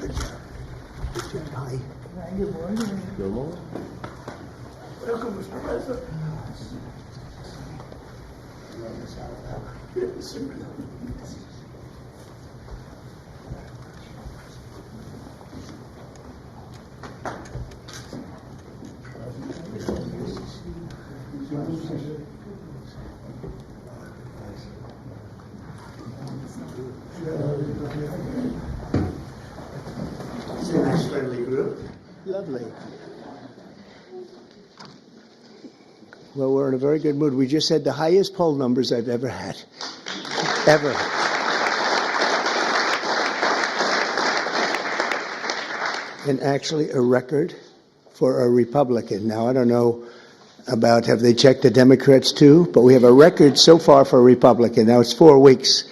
Good job. Good job. Hi. Good morning. Good morning. Welcome, Mr. President. It's a nice friendly group. Lovely. Well, we're in a very good mood. We just had the highest poll numbers I've ever had. Ever. And actually a record for a Republican. Now, I don't know about have they checked the Democrats too, but we have a record so far for a Republican. Now it's 4 weeks.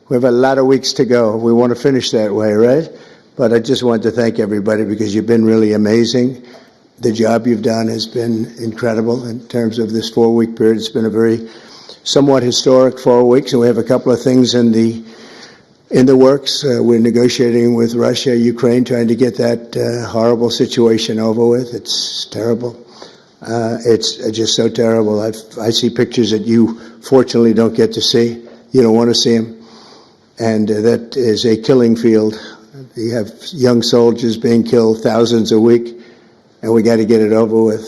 We have a lot of weeks to go. We want to finish that way, right? But I just wanted to thank everybody because you've been really amazing. The job you've done has been incredible in terms of this 4-week period. It's been a very somewhat historic 4 weeks, and we have a couple of things in the works. We're negotiating with Russia, Ukraine, trying to get that horrible situation over with. It's terrible. It's just so terrible. I see pictures that you fortunately don't get to see. You don't want to see them. And that is a killing field. You have young soldiers being killed, thousands a week, and we got to get it over with.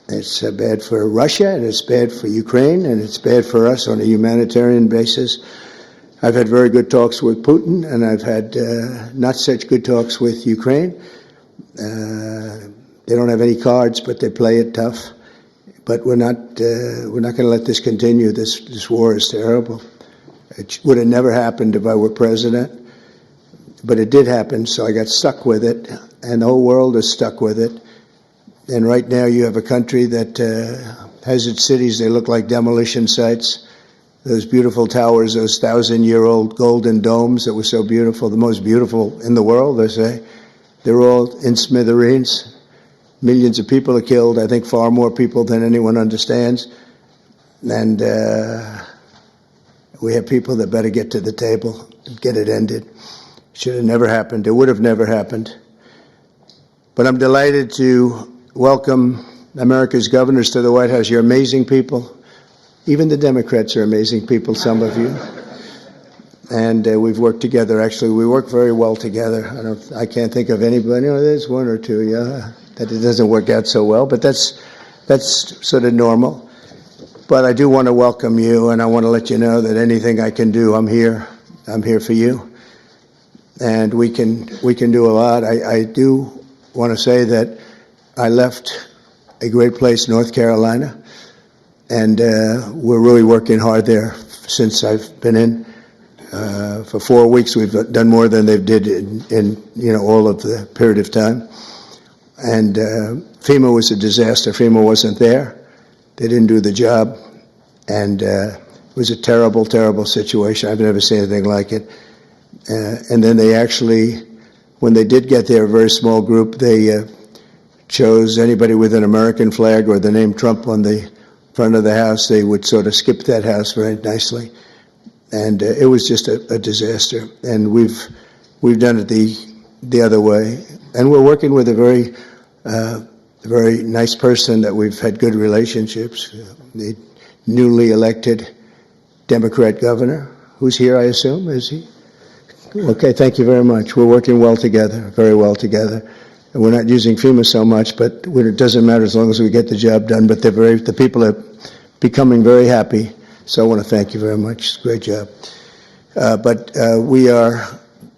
It's bad for Russia, and it's bad for Ukraine, and it's bad for us on a humanitarian basis. I've had very good talks with Putin, and I've had not such good talks with Ukraine. They don't have any cards, but they play it tough. But we're not going to let this continue. This war is terrible. It would have never happened if I were president, but it did happen, so I got stuck with it, and the whole world is stuck with it. And right now you have a country that has its cities, they look like demolition sites. Those beautiful towers, those 1,000-year-old golden domes that were so beautiful, the most beautiful in the world, they say, they're all in smithereens. Millions of people are killed, I think far more people than anyone understands. And we have people that better get to the table and get it ended. Should have never happened. It would have never happened. But I'm delighted to welcome America's governors to the White House. You're amazing people. Even the Democrats are amazing people, some of you. And we've worked together. Actually, we work very well together. I can't think of anybody. There's one or two, yeah, that it doesn't work out so well. But that's sort of normal. But I do want to welcome you, and I want to let you know that anything I can do, I'm here. I'm here for you. And we can do a lot. I do want to say that I left a great place, North Carolina, and we're really working hard there since I've been in. For 4 weeks, we've done more than they did in all of the period of time. And FEMA was a disaster. FEMA wasn't there. They didn't do the job, and it was a terrible, terrible situation. I've never seen anything like it. And then they actually, when they did get there, a very small group, they chose anybody with an American flag or the name Trump on the front of the house. They would sort of skip that house very nicely. And it was just a disaster. And we've done it the other way. And we're working with a very nice person that we've had good relationships. The newly elected Democrat governor, who's here, I assume, is he? Okay, thank you very much. We're working well together, very well together. And we're not using FEMA so much, but it doesn't matter as long as we get the job done. But the people are becoming very happy. So I want to thank you very much. Great job. But we are,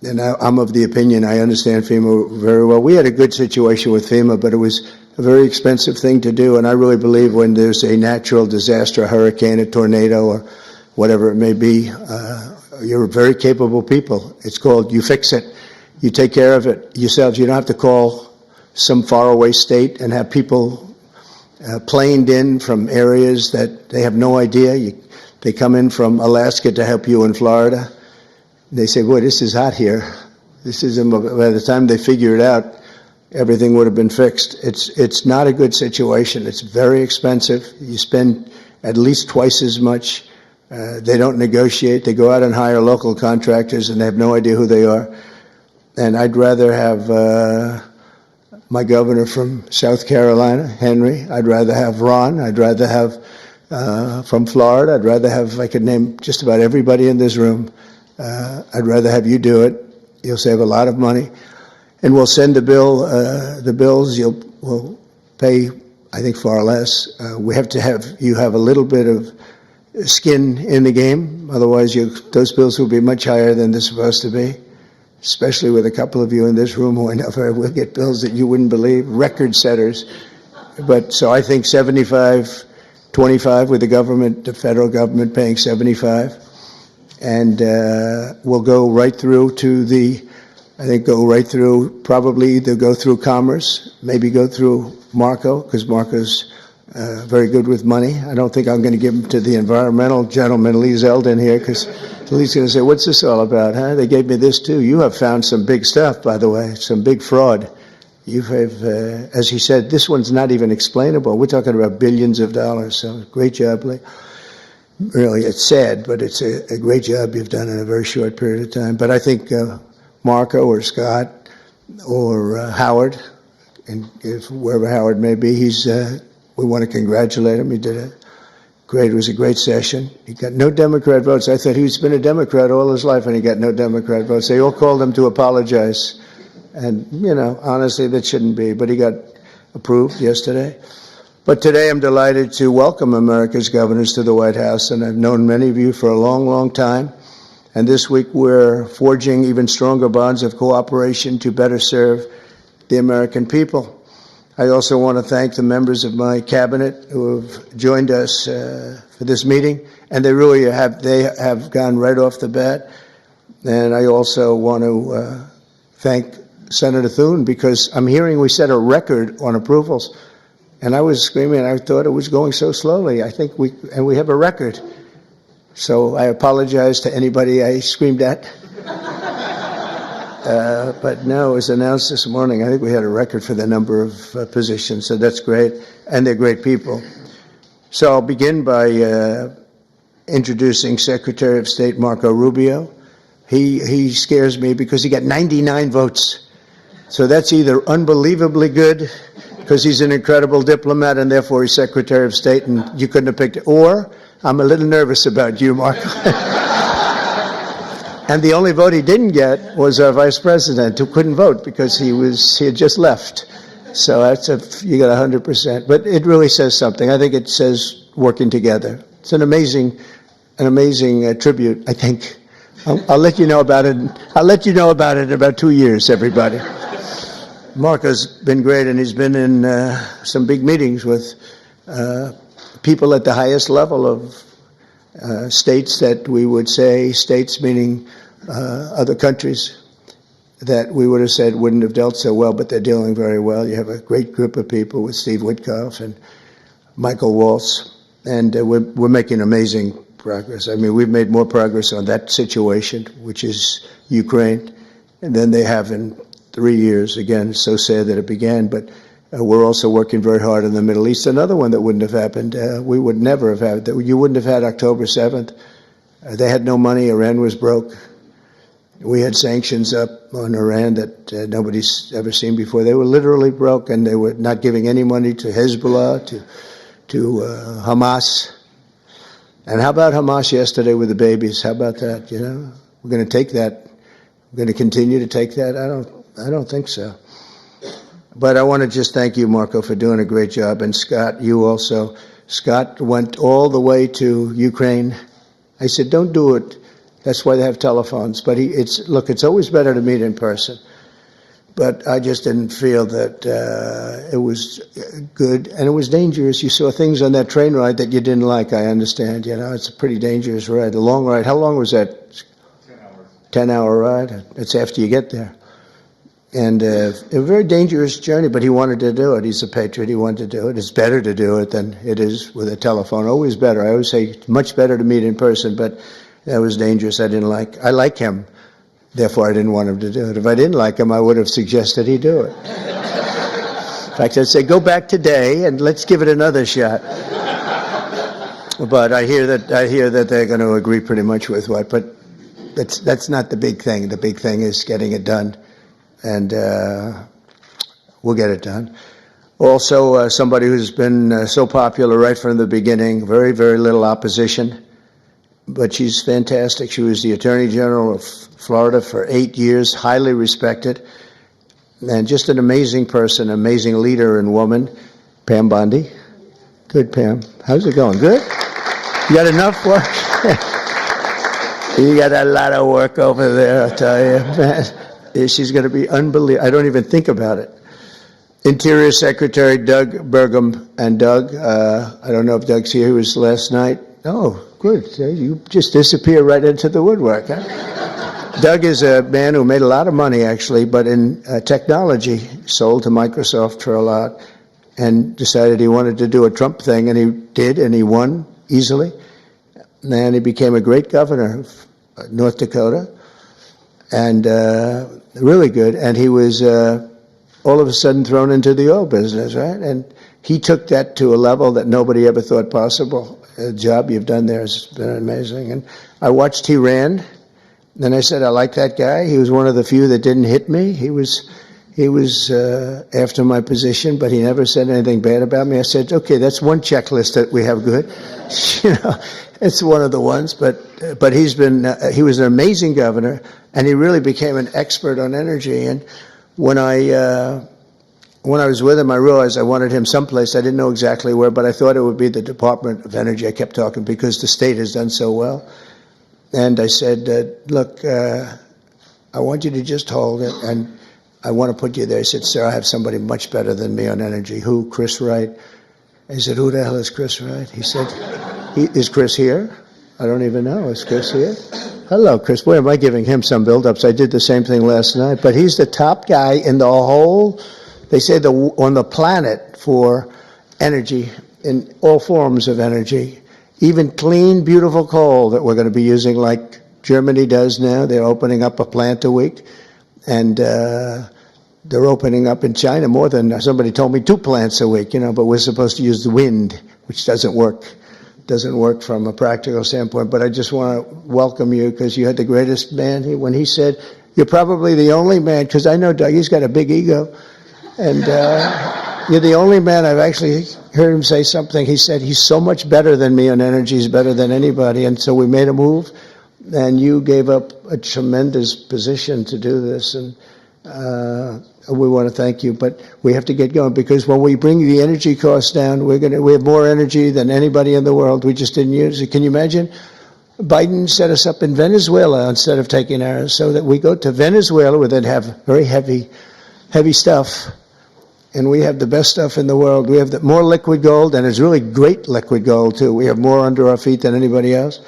and I'm of the opinion, I understand FEMA very well. We had a good situation with FEMA, but it was a very expensive thing to do. And I really believe when there's a natural disaster, a hurricane, a tornado, or whatever it may be, you're very capable people. It's called you fix it. You take care of it yourselves. You don't have to call some faraway state and have people planed in from areas that they have no idea. They come in from Alaska to help you in Florida. They say, boy, this is hot here. This is, by the time they figure it out, everything would have been fixed. It's not a good situation. It's very expensive. You spend at least twice as much. They don't negotiate. They go out and hire local contractors, and they have no idea who they are. And I'd rather have my governor from South Carolina, Henry. I'd rather have Ron. I'd rather have from Florida. I'd rather have, I could name just about everybody in this room. I'd rather have you do it. You'll save a lot of money. And we'll send the bills. We'll pay, I think, far less. We have to have you have a little bit of skin in the game. Otherwise, those bills will be much higher than they're supposed to be, especially with a couple of you in this room who I know will get bills that you wouldn't believe, record setters. But so I think 75-25 with the government, the federal government paying 75. And we'll go right through to probably either go through Commerce, maybe go through Marco, because Marco's very good with money. I don't think I'm going to give him to the environmental gentleman, Lee Zeldin here, because Lee's going to say, what's this all about, huh? They gave me this too. You have found some big stuff, by the way, some big fraud. You have, as he said, this one's not even explainable. We're talking about billions of dollars, so great job, Lee. Really, it's sad, but it's a great job you've done in a very short period of time. But I think Marco or Scott or Howard, and wherever Howard may be, we want to congratulate him. He did it was a great session. He got no Democrat votes. I thought he's been a Democrat all his life, and he got no Democrat votes. They all called him to apologize. And, honestly, that shouldn't be. But he got approved yesterday. But today I'm delighted to welcome America's governors to the White House, and I've known many of you for a long, long time. And this week we're forging even stronger bonds of cooperation to better serve the American people. I also want to thank the members of my cabinet who have joined us for this meeting, and they really have gone right off the bat. And I also want to thank Senator Thune, because I'm hearing we set a record on approvals. And I was screaming, I thought it was going so slowly. I think we have a record. So I apologize to anybody I screamed at. But no, it was announced this morning. I think we had a record for the number of positions, so that's great. And they're great people. So I'll begin by introducing Secretary of State Marco Rubio. He scares me because he got 99 votes. So that's either unbelievably good, because he's an incredible diplomat and therefore he's Secretary of State and you couldn't have picked it. Or I'm a little nervous about you, Marco. And the only vote he didn't get was our Vice President, who couldn't vote because he had just left. So you got 100%. But it really says something. I think it says working together. It's an amazing tribute, I think. I'll let you know about it. I'll let you know about it in about 2 years, everybody. Marco's been great, and he's been in some big meetings with people at the highest level of states that we would say, states meaning other countries that we would have said wouldn't have dealt so well, but they're dealing very well. You have a great group of people with Steve Witkoff and Michael Waltz, and we're making amazing progress. I mean, we've made more progress on that situation, which is Ukraine, than they have in 3 years. Again, it's so sad that it began, but we're also working very hard in the Middle East. Another one that wouldn't have happened, we would never have had, that you wouldn't have had October 7th. They had no money. Iran was broke. We had sanctions up on Iran that nobody's ever seen before. They were literally broke, and they were not giving any money to Hezbollah, to Hamas. And how about Hamas yesterday with the babies? How about that? We're going to take that. We're going to continue to take that. I don't think so. But I want to just thank you, Marco, for doing a great job. And Scott, you also. Scott went all the way to Ukraine. I said, don't do it. That's why they have telephones. But it's always better to meet in person. But I just didn't feel that it was good. And it was dangerous. You saw things on that train ride that you didn't like, I understand. It's a pretty dangerous ride. A long ride. How long was that? 10 hours. 10-hour ride. That's after you get there. And a very dangerous journey, but he wanted to do it. He's a patriot. He wanted to do it. It's better to do it than it is with a telephone. Always better. I always say it's much better to meet in person, but that was dangerous. I like him. Therefore, I didn't want him to do it. If I didn't like him, I would have suggested he do it. In fact, I'd say, go back today and let's give it another shot. But I hear that they're going to agree pretty much with what, but that's not the big thing. The big thing is getting it done. and we'll get it done. Also, somebody who's been so popular right from the beginning, very, very little opposition, but she's fantastic. She was the Attorney General of Florida for 8 years, highly respected, and just an amazing person, amazing leader and woman, Pam Bondi. Good, Pam. How's it going? Good? You got enough work? You got a lot of work over there, I'll tell you, man. She's going to be unbelievable. I don't even think about it. Interior Secretary Doug Burgum, and Doug, I don't know if Doug's here, he was last night. Oh, good. You just disappear right into the woodwork, huh? Doug is a man who made a lot of money, actually, but in technology, sold to Microsoft for a lot, and decided he wanted to do a Trump thing, and he did, and he won easily. And he became a great governor of North Dakota, and really good. And he was all of a sudden thrown into the oil business, right? And he took that to a level that nobody ever thought possible. The job you've done there has been amazing. And I watched he ran, and I said, I like that guy. He was one of the few that didn't hit me. He was after my position, but he never said anything bad about me. I said, okay, that's one checklist that we have good. You know, it's one of the ones, but he was an amazing governor, and he really became an expert on energy. And when I was with him, I realized I wanted him someplace. I didn't know exactly where, but I thought it would be the Department of Energy. I kept talking because the state has done so well. And I said, look, I want you to just hold it, and I want to put you there. He said, sir, I have somebody much better than me on energy. Who? Chris Wright. I said, who the hell is Chris Wright? He said, is Chris here? I don't even know. Is Chris here? Hello, Chris. Boy, am I giving him some build-ups. I did the same thing last night. But he's the top guy in the whole, they say, on the planet for energy, in all forms of energy. Even clean, beautiful coal that we're going to be using like Germany does now. They're opening up a plant a week. And they're opening up in China more than, somebody told me, 2 plants a week, you know, but we're supposed to use the wind, which doesn't work. Doesn't work from a practical standpoint. But I just want to welcome you because you had the greatest man. When he said, you're probably the only man, because I know Doug, he's got a big ego. And you're the only man I've actually heard him say something. He said, he's so much better than me on energy, he's better than anybody. And so we made a move. And you gave up a tremendous position to do this, and we want to thank you. But we have to get going because when we bring the energy costs down, we have more energy than anybody in the world. We just didn't use it. Can you imagine? Biden set us up in Venezuela instead of taking ours, so that we go to Venezuela where they'd have very heavy stuff, and we have the best stuff in the world. We have more liquid gold, and it's really great liquid gold too. We have more under our feet than anybody else.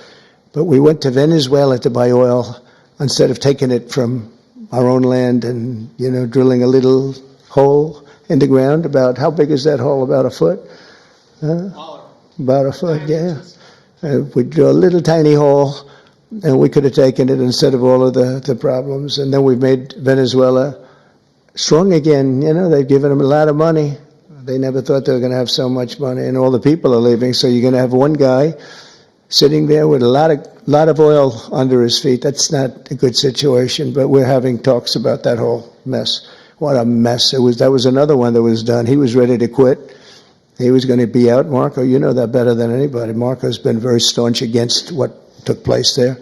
But we went to Venezuela to buy oil instead of taking it from our own land and, you know, drilling a little hole in the ground. About, how big is that hole? About a foot? About a foot, yeah. We drill a little tiny hole, and we could have taken it instead of all of the problems. And then we've made Venezuela strong again. You know, they've given them a lot of money. They never thought they were going to have so much money, and all the people are leaving. So you're going to have one guy sitting there with a lot of oil under his feet. That's not a good situation, but we're having talks about that whole mess. What a mess. That was another one that was done. He was ready to quit. He was going to be out. Marco, you know that better than anybody. Marco's been very staunch against what took place there.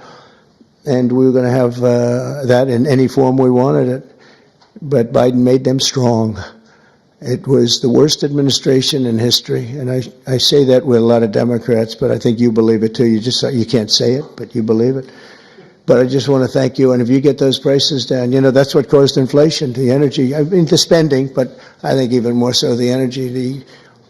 And we were going to have that in any form we wanted it. But Biden made them strong. It was the worst administration in history, and I say that with a lot of Democrats, but I think you believe it too. You can't say it, but you believe it. But I just want to thank you, and if you get those prices down, you know, that's what caused inflation, the energy, I mean, the spending, but I think even more so the energy.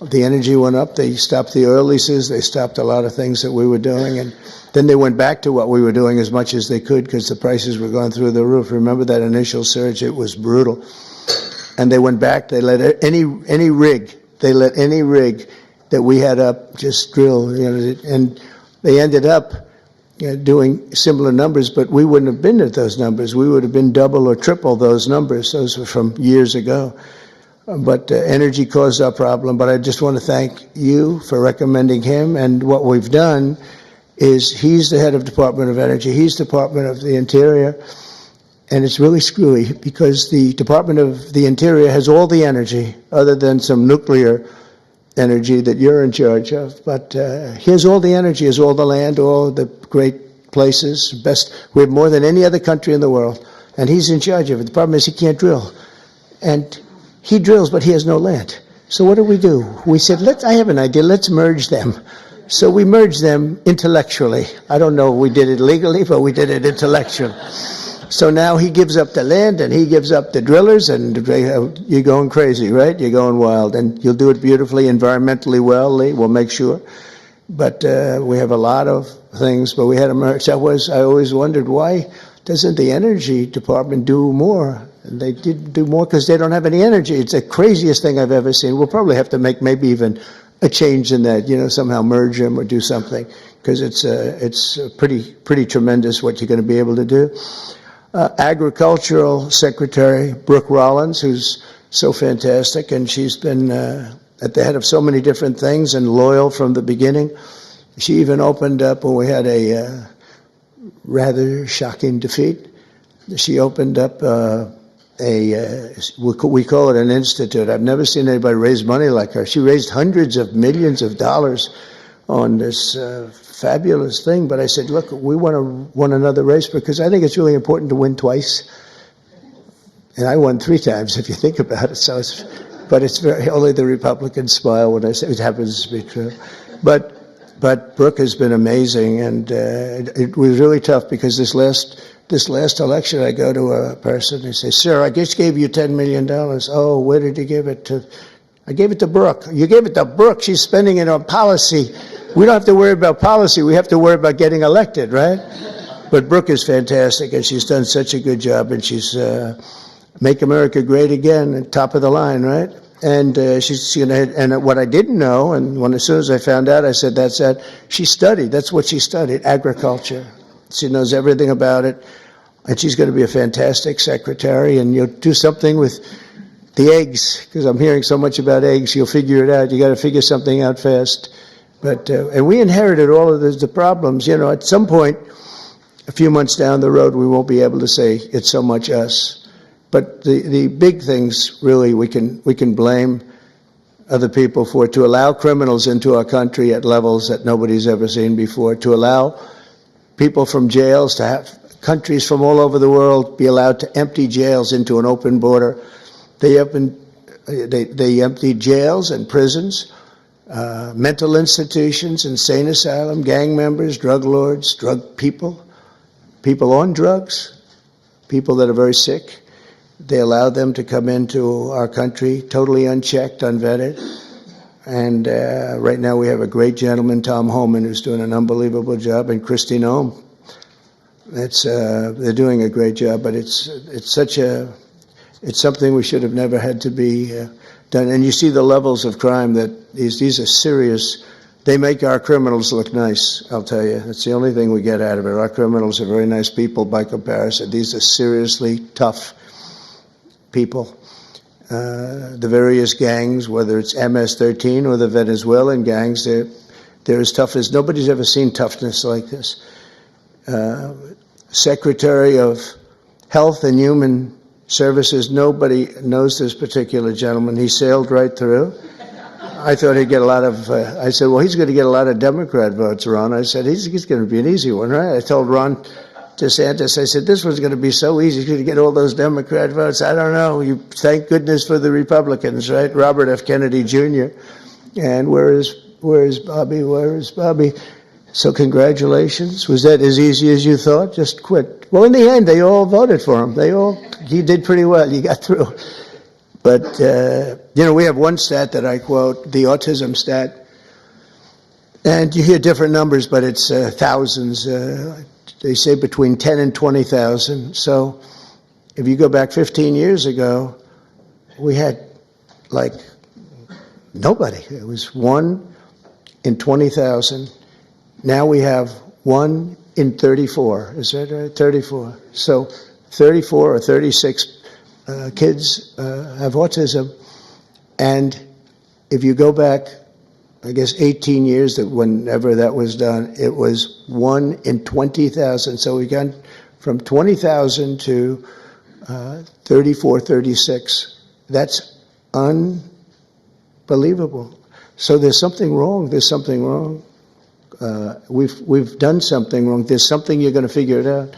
The energy went up. They stopped the oil leases. They stopped a lot of things that we were doing, and then they went back to what we were doing as much as they could because the prices were going through the roof. Remember that initial surge? It was brutal. And they went back. They let any rig that we had up just drill, you know, and they ended up doing similar numbers, but we wouldn't have been at those numbers. We would have been double or triple those numbers. Those were from years ago. But energy caused our problem. But I just want to thank you for recommending him. And what we've done is he's the head of Department of Energy. He's Department of the Interior. And it's really screwy because the Department of the Interior has all the energy, other than some nuclear energy that you're in charge of. But he has all the energy, has all the land, all the great places, best. We have more than any other country in the world, and he's in charge of it. The problem is he can't drill. And he drills, but he has no land. So what do? We said, I have an idea, let's merge them. So we merged them intellectually. I don't know if we did it legally, but we did it intellectually. So now he gives up the land and he gives up the drillers, and you're going crazy, right? You're going wild, and you'll do it beautifully, environmentally well, Lee, we'll make sure. But we have a lot of things, but we had a merge. I always wondered, why doesn't the Energy Department do more? And they did do more because they don't have any energy. It's the craziest thing I've ever seen. We'll probably have to make maybe even a change in that, somehow merge them or do something, because it's pretty tremendous what you're going to be able to do. Agricultural Secretary Brooke Rollins, who's so fantastic, and she's been at the head of so many different things and loyal from the beginning. She even opened up when we had a rather shocking defeat. She opened up we call it an institute. I've never seen anybody raise money like her. She raised hundreds of millions of dollars on this fabulous thing. But I said, look, we want to win another race because I think it's really important to win twice. And I won 3 times, if you think about it. So but it's only the Republicans smile when I say it happens to be true. But Brooke has been amazing, and it was really tough because this last election, I go to a person and say, sir, I just gave you $10 million. Oh, where did you give it to? I gave it to Brooke. You gave it to Brooke. She's spending it on policy. We don't have to worry about policy. We have to worry about getting elected, right? But Brooke is fantastic, and she's done such a good job, and she's Make America Great Again, top of the line, right? And she's going to, and what I didn't know, and as soon as I found out, I said, that's that. She studied, that's what she studied, agriculture. She knows everything about it, and she's going to be a fantastic secretary, and you'll do something with the eggs, because I'm hearing so much about eggs, you'll figure it out. You got to figure something out fast. But, and we inherited all of the problems. At some point, a few months down the road, we won't be able to say it's so much us. But the big things, really, we can blame other people for, to allow criminals into our country at levels that nobody's ever seen before, to allow people from jails, to have countries from all over the world be allowed to empty jails into an open border. They emptied jails and prisons, mental institutions, insane asylum, gang members, drug lords, drug people on drugs, people that are very sick. They allowed them to come into our country totally unchecked, unvetted. And right now we have a great gentleman, Tom Homan, who's doing an unbelievable job, and Kristi Noem. They're doing a great job, but it's something we should have never had to be done. And you see the levels of crime that these are serious. They make our criminals look nice, I'll tell you. That's the only thing we get out of it. Our criminals are very nice people by comparison. These are seriously tough people. The various gangs, whether it's MS-13 or the Venezuelan gangs, they're as tough as nobody's ever seen toughness like this. Secretary of Health and Human Services, nobody knows this particular gentleman. He sailed right through. I thought he'd get a lot of, I said, well, he's going to get a lot of Democrat votes, Ron. I said, he's going to be an easy one, right? I told Ron DeSantis, I said, this one's going to be so easy. He's going to get all those Democrat votes. I don't know. Thank goodness for the Republicans, right? Robert F. Kennedy Jr. And where is Bobby? Where is Bobby? So congratulations. Was that as easy as you thought? Just quit. Well, in the end, they all voted for him. He did pretty well. He got through. But, we have one stat that I quote, the autism stat. And you hear different numbers, but it's thousands. They say between 10 and 20,000. So if you go back 15 years ago, we had like nobody. It was 1 in 20,000. Now we have 1 in 34. Is that right? 34. So 34 or 36 kids have autism. And if you go back, I guess 18 years, that whenever that was done, it was 1 in 20,000. So we got from 20,000 to 34, 36. That's unbelievable. So there's something wrong. There's something wrong. We've done something wrong. There's something, you're going to figure it out.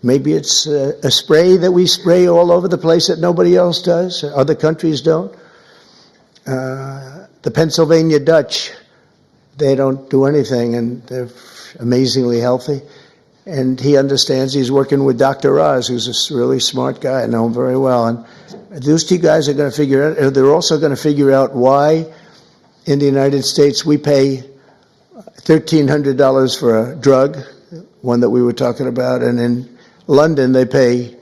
Maybe it's a spray that we spray all over the place that nobody else does, other countries don't. The Pennsylvania Dutch, they don't do anything, and they're amazingly healthy. And he understands. He's working with Dr. Oz, who's a really smart guy. I know him very well. And those two guys are going to figure out, they're also going to figure out why in the United States we pay $1,300 for a drug, one that we were talking about, and in London they pay,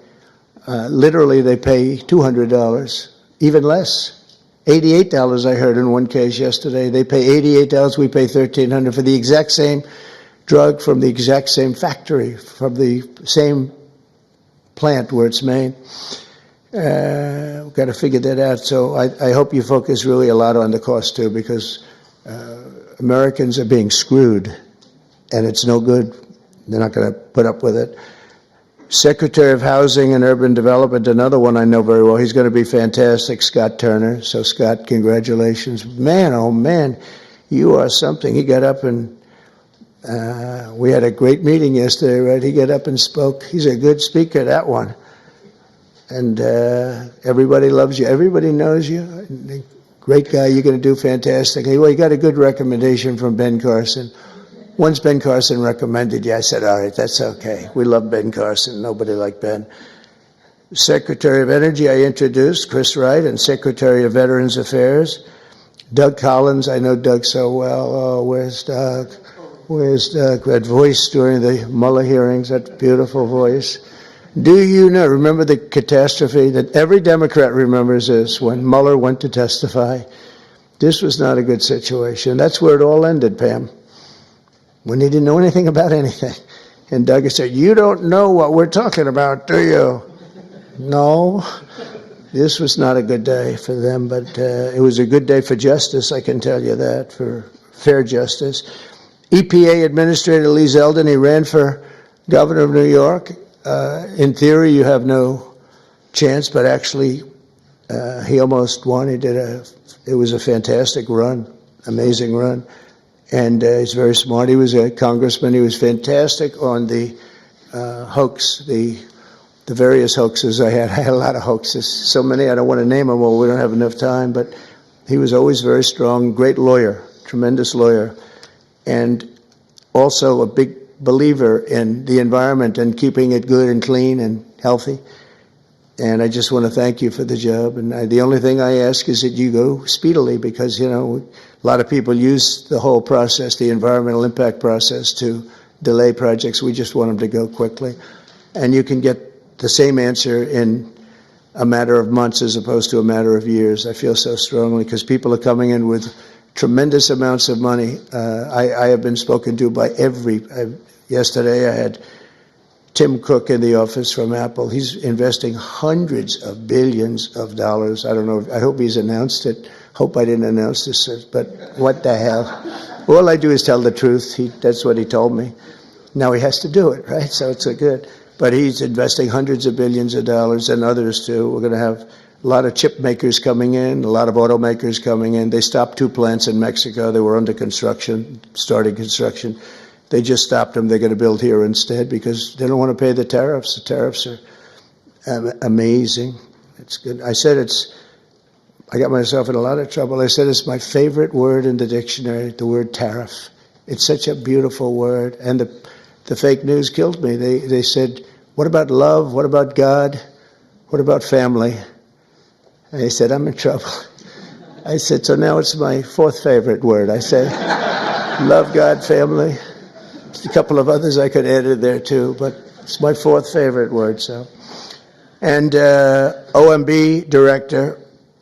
literally they pay $200, even less. $88 I heard in one case yesterday. They pay $88, we pay $1,300 for the exact same drug from the exact same factory, from the same plant where it's made. We've got to figure that out. So I hope you focus really a lot on the cost too, because Americans are being screwed, and it's no good. They're not going to put up with it. Secretary of Housing and Urban Development, another one I know very well. He's going to be fantastic, Scott Turner. So Scott, congratulations. Man, oh man, you are something. He got up and we had a great meeting yesterday, right? He got up and spoke. He's a good speaker, that one. And everybody loves you. Everybody knows you. Great guy. You're going to do fantastically. Well, you got a good recommendation from Ben Carson. Once Ben Carson recommended you, I said, all right, that's okay. We love Ben Carson. Nobody like Ben. Secretary of Energy, I introduced, Chris Wright, and Secretary of Veterans Affairs, Doug Collins. I know Doug so well. Oh, where's Doug? Where's Doug? That voice during the Mueller hearings, that beautiful voice. Do you know, remember the catastrophe that every Democrat remembers this, when Mueller went to testify? This was not a good situation. That's where it all ended, Pam, when he didn't know anything about anything. And Doug said, you don't know what we're talking about, do you? No. This was not a good day for them, but it was a good day for justice, I can tell you that, for fair justice. EPA Administrator Lee Zeldin, he ran for governor of New York. In theory, you have no chance, but actually, he almost won. It was a fantastic run, amazing run. And he's very smart. He was a congressman. He was fantastic on the hoax, the various hoaxes I had. I had a lot of hoaxes, so many I don't want to name them all. We don't have enough time, but he was always very strong, great lawyer, tremendous lawyer, and also a big believer in the environment and keeping it good and clean and healthy. And I just want to thank you for the job. And the only thing I ask is that you go speedily, because, you know, a lot of people use the whole process, the environmental impact process, to delay projects. We just want them to go quickly. And you can get the same answer in a matter of months as opposed to a matter of years. I feel so strongly, because people are coming in with tremendous amounts of money. I have been spoken to by yesterday I had Tim Cook in the office from Apple. He's investing hundreds of billions of dollars. I don't know. I hope he's announced it. Hope I didn't announce this, but what the hell? All I do is tell the truth. That's what he told me. Now he has to do it, right? So it's good. But he's investing hundreds of billions of dollars, and others too. We're going to have a lot of chip makers coming in, a lot of automakers coming in. They stopped 2 plants in Mexico. They were under construction, starting construction. They just stopped them. They're going to build here instead because they don't want to pay the tariffs. The tariffs are amazing. It's good. I got myself in a lot of trouble. I said it's my favorite word in the dictionary, the word tariff. It's such a beautiful word. And the fake news killed me. They said, what about love? What about God? What about family? And I said, I'm in trouble. I said, so now it's my 4th favorite word. I said, love, God, family. There's a couple of others I could add in there too, but it's my 4th favorite word. So, and OMB Director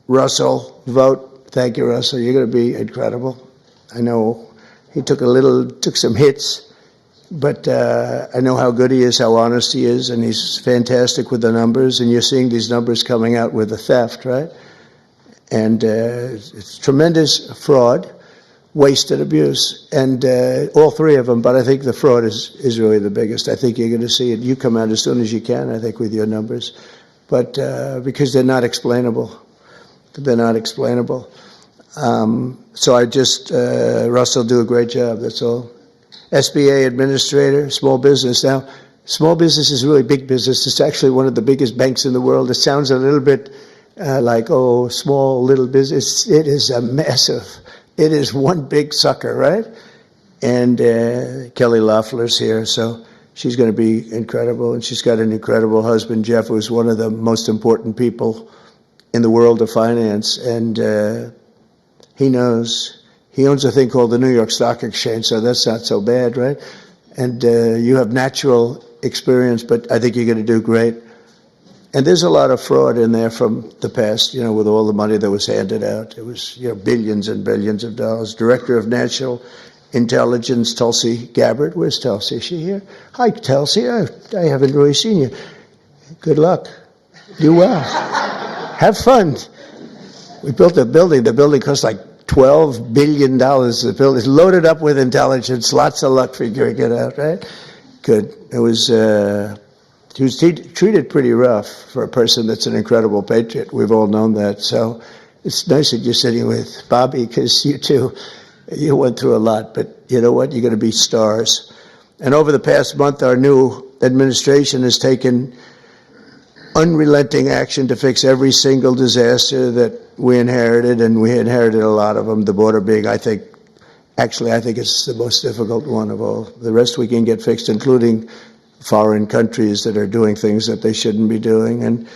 Russell Vogt. Thank you, Russell. You're going to be incredible. I know he took some hits, but I know how good he is, how honest he is, and he's fantastic with the numbers. And you're seeing these numbers coming out with the theft, right? And it's tremendous fraud, wasted abuse, and all 3 of them. But I think the fraud is really the biggest. I think you're going to see it. You come out as soon as you can, I think, with your numbers. but because they're not explainable. They're not explainable. So I just, Russell, do a great job, that's all. SBA administrator, small business. Now, small business is really big business. It's actually one of the biggest banks in the world. It sounds a little bit like, oh, small, little business. It is a massive, it is one big sucker, right? And Kelly Loeffler's here, so she's going to be incredible. And she's got an incredible husband, Jeff, who's one of the most important people in the world of finance. And he knows. He owns a thing called the New York Stock Exchange, so that's not so bad, right? And you have natural experience, but I think you're going to do great. And there's a lot of fraud in there from the past, you know, with all the money that was handed out. It was, you know, billions and billions of dollars. Director of National Intelligence, Tulsi Gabbard. Where's Tulsi? Is she here? Hi, Tulsi. I haven't really seen you. Good luck. Do well. Have fun. We built a building. The building cost like $12 billion. The building is loaded up with intelligence. Lots of luck figuring it out, right? Good. It was, he was treated pretty rough for a person that's an incredible patriot. We've all known that. So it's nice that you're sitting with Bobby, because you too, you went through a lot. But you know what? You're going to be stars. And over the past month, our new administration has taken unrelenting action to fix every single disaster that we inherited, and we inherited a lot of them, the border being, I think it's the most difficult one of all. The rest we can get fixed, including foreign countries that are doing things that they shouldn't be doing. And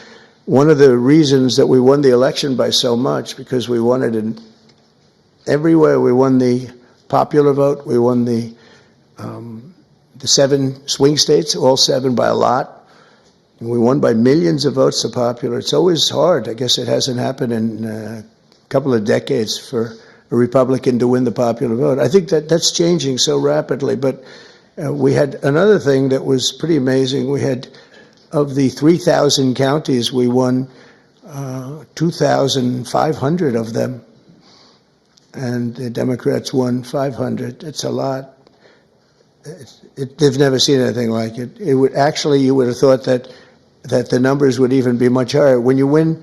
one of the reasons that we won the election by so much, because we won it in everywhere. We won the popular vote, we won the 7 swing states, all 7 by a lot. We won by millions of votes, the popular. It's always hard. I guess it hasn't happened in a couple of decades for a Republican to win the popular vote. I think that's changing so rapidly. But we had another thing that was pretty amazing. We had, of the 3,000 counties, we won 2,500 of them. And the Democrats won 500. It's a lot. They've never seen anything like it. It would actually, you would have thought that the numbers would even be much higher. When you win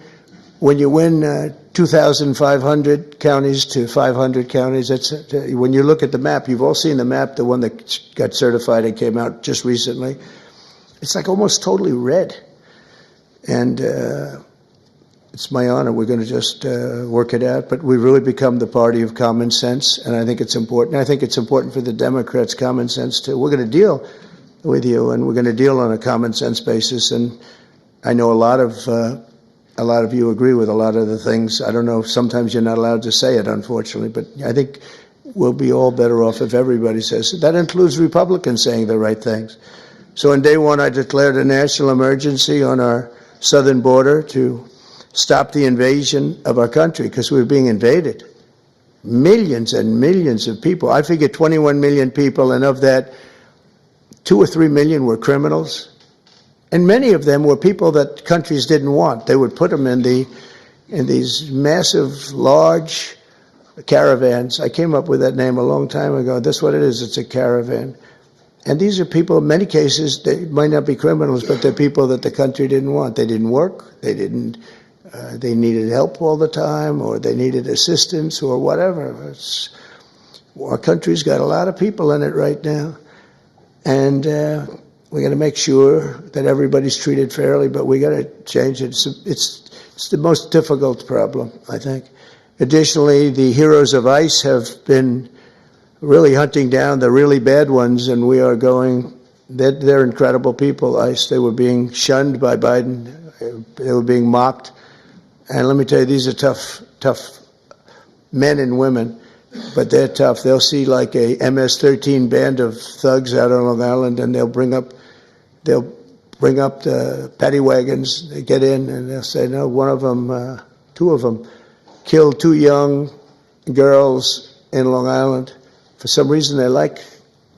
2,500 counties to 500 counties, that's, when you look at the map, you've all seen the map, the one that got certified and came out just recently. It's like almost totally red. And it's my honor. We're going to just work it out. But we've really become the party of common sense, and I think it's important. I think it's important for the Democrats' common sense too. We're going to deal with you, and we're going to deal on a common sense basis. And I know a lot of you agree with a lot of the things. I don't know, sometimes you're not allowed to say it, unfortunately, but I think we'll be all better off if everybody says it. That includes Republicans saying the right things. So on day one, I declared a national emergency on our southern border to stop the invasion of our country, because we were being invaded. Millions and millions of people. I figure 21 million people, and of that, 2 or 3 million were criminals. And many of them were people that countries didn't want. They would put them in these massive, large caravans. I came up with that name a long time ago. That's what it is. It's a caravan. And these are people, in many cases, they might not be criminals, but they're people that the country didn't want. They didn't work. They needed help all the time, or they needed assistance, or whatever. Our country's got a lot of people in it right now. And we're going to make sure that everybody's treated fairly, but we got to change it. It's the most difficult problem, I think. Additionally, the heroes of ICE have been really hunting down the really bad ones, and we are going, they're incredible people, ICE. They were being shunned by Biden. They were being mocked. And let me tell you, these are tough men and women, but they're tough. They'll see like a MS-13 band of thugs out on Long Island, and they'll bring up the paddy wagons. They get in, and they'll say, no, one of them, 2 of them, killed 2 young girls in Long Island. For some reason, they like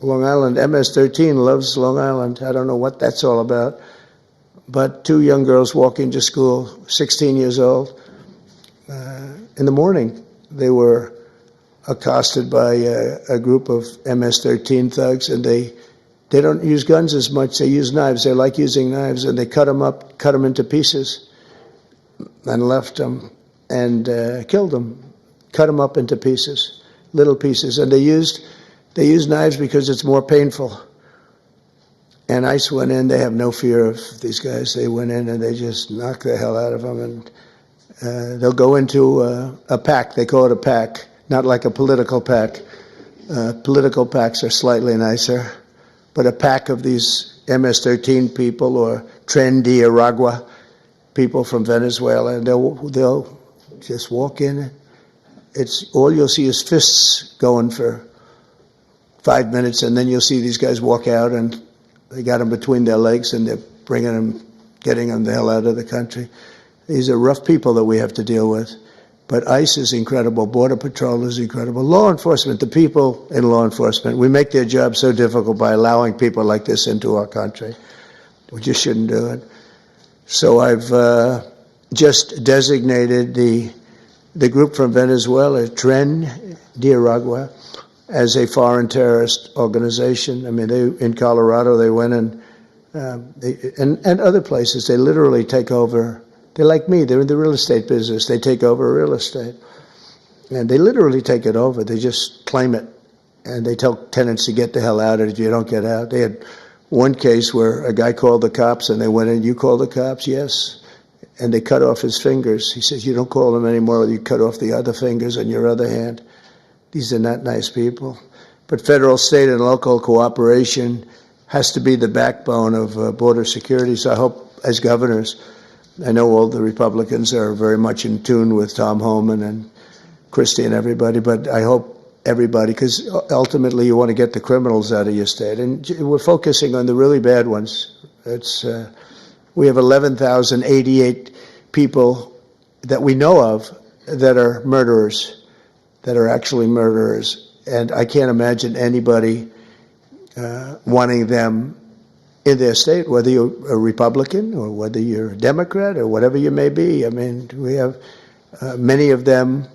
Long Island. MS-13 loves Long Island. I don't know what that's all about. But 2 young girls walking to school, 16 years old. In the morning, they were accosted by a group of MS-13 thugs, and they They don't use guns as much. They use knives. They like using knives, and they cut them up, cut them into pieces, and left them and killed them. Cut them up into pieces, little pieces, and they used knives because it's more painful. And ICE went in. They have no fear of these guys. They went in and they just knocked the hell out of them. And they'll go into a pack. They call it a pack, not like a political pack. Political packs are slightly nicer. But a pack of these MS-13 people or Tren de Aragua people from Venezuela, and they'll just walk in. It's all you'll see is fists going for 5 minutes, and then you'll see these guys walk out, and they got them between their legs, and they're bringing them, getting them the hell out of the country. These are rough people that we have to deal with. But ICE is incredible. Border Patrol is incredible. Law enforcement, the people in law enforcement, we make their job so difficult by allowing people like this into our country. We just shouldn't do it. So I've just designated the group from Venezuela, Tren de Aragua, as a foreign terrorist organization. I mean, in Colorado, they went in, and other places, they literally take over. They're like me. They're in the real estate business. They take over real estate. And they literally take it over. They just claim it. And they tell tenants to get the hell out if you don't get out. They had one case where a guy called the cops, and they went in, "You call the cops?" "Yes." And they cut off his fingers. He says, "You don't call them anymore. You cut off the other fingers on your other hand." These are not nice people. But federal, state, and local cooperation has to be the backbone of border security. So I hope, as governors, I know all the Republicans are very much in tune with Tom Homan and Christie and everybody, but I hope everybody, because ultimately you want to get the criminals out of your state. And we're focusing on the really bad ones. We have 11,088 people that we know of that are murderers, that are actually murderers. And I can't imagine anybody wanting them in their state, whether you're a Republican or whether you're a Democrat or whatever you may be. I mean, we have many of them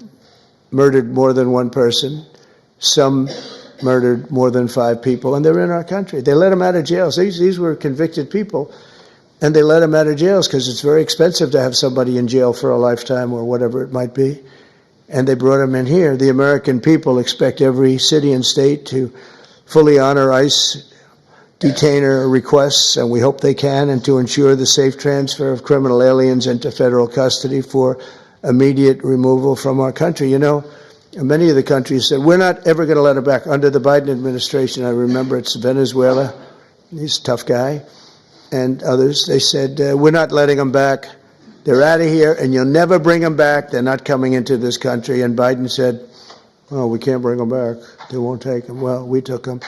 murdered more than one person. Some murdered more than 5 people, and they're in our country. They let them out of jails. These were convicted people, and they let them out of jails because it's very expensive to have somebody in jail for a lifetime or whatever it might be. And they brought them in here. The American people expect every city and state to fully honor ICE detainer requests, and we hope they can, and to ensure the safe transfer of criminal aliens into federal custody for immediate removal from our country. You know, many of the countries said, we're not ever going to let them back. Under the Biden administration, I remember it's Venezuela, he's a tough guy, and others, they said, we're not letting them back. They're out of here, and you'll never bring them back. They're not coming into this country. And Biden said, oh, we can't bring them back. They won't take them. Well, we took them.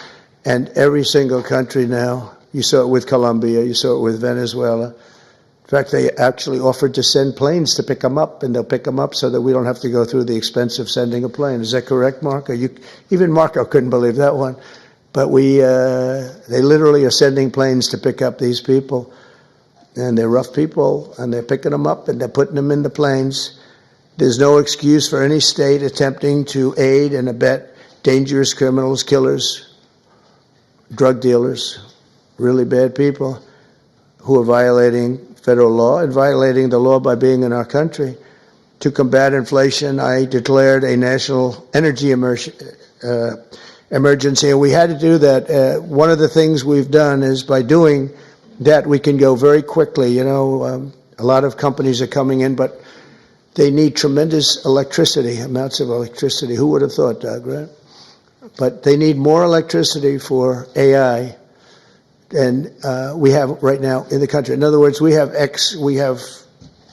And every single country now, you saw it with Colombia, you saw it with Venezuela. In fact, they actually offered to send planes to pick them up, and they'll pick them up so that we don't have to go through the expense of sending a plane. Is that correct, Marco? Even Marco couldn't believe that one. But they literally are sending planes to pick up these people. And they're rough people, and they're picking them up, and they're putting them in the planes. There's no excuse for any state attempting to aid and abet dangerous criminals, killers, drug dealers, really bad people who are violating federal law and violating the law by being in our country. To combat inflation, I declared a national energy emergency, and we had to do that. One of the things we've done is by doing that, we can go very quickly. You know, a lot of companies are coming in, but they need tremendous electricity, amounts of electricity. Who would have thought, Doug, right? But they need more electricity for AI than we have right now in the country. In other words, we have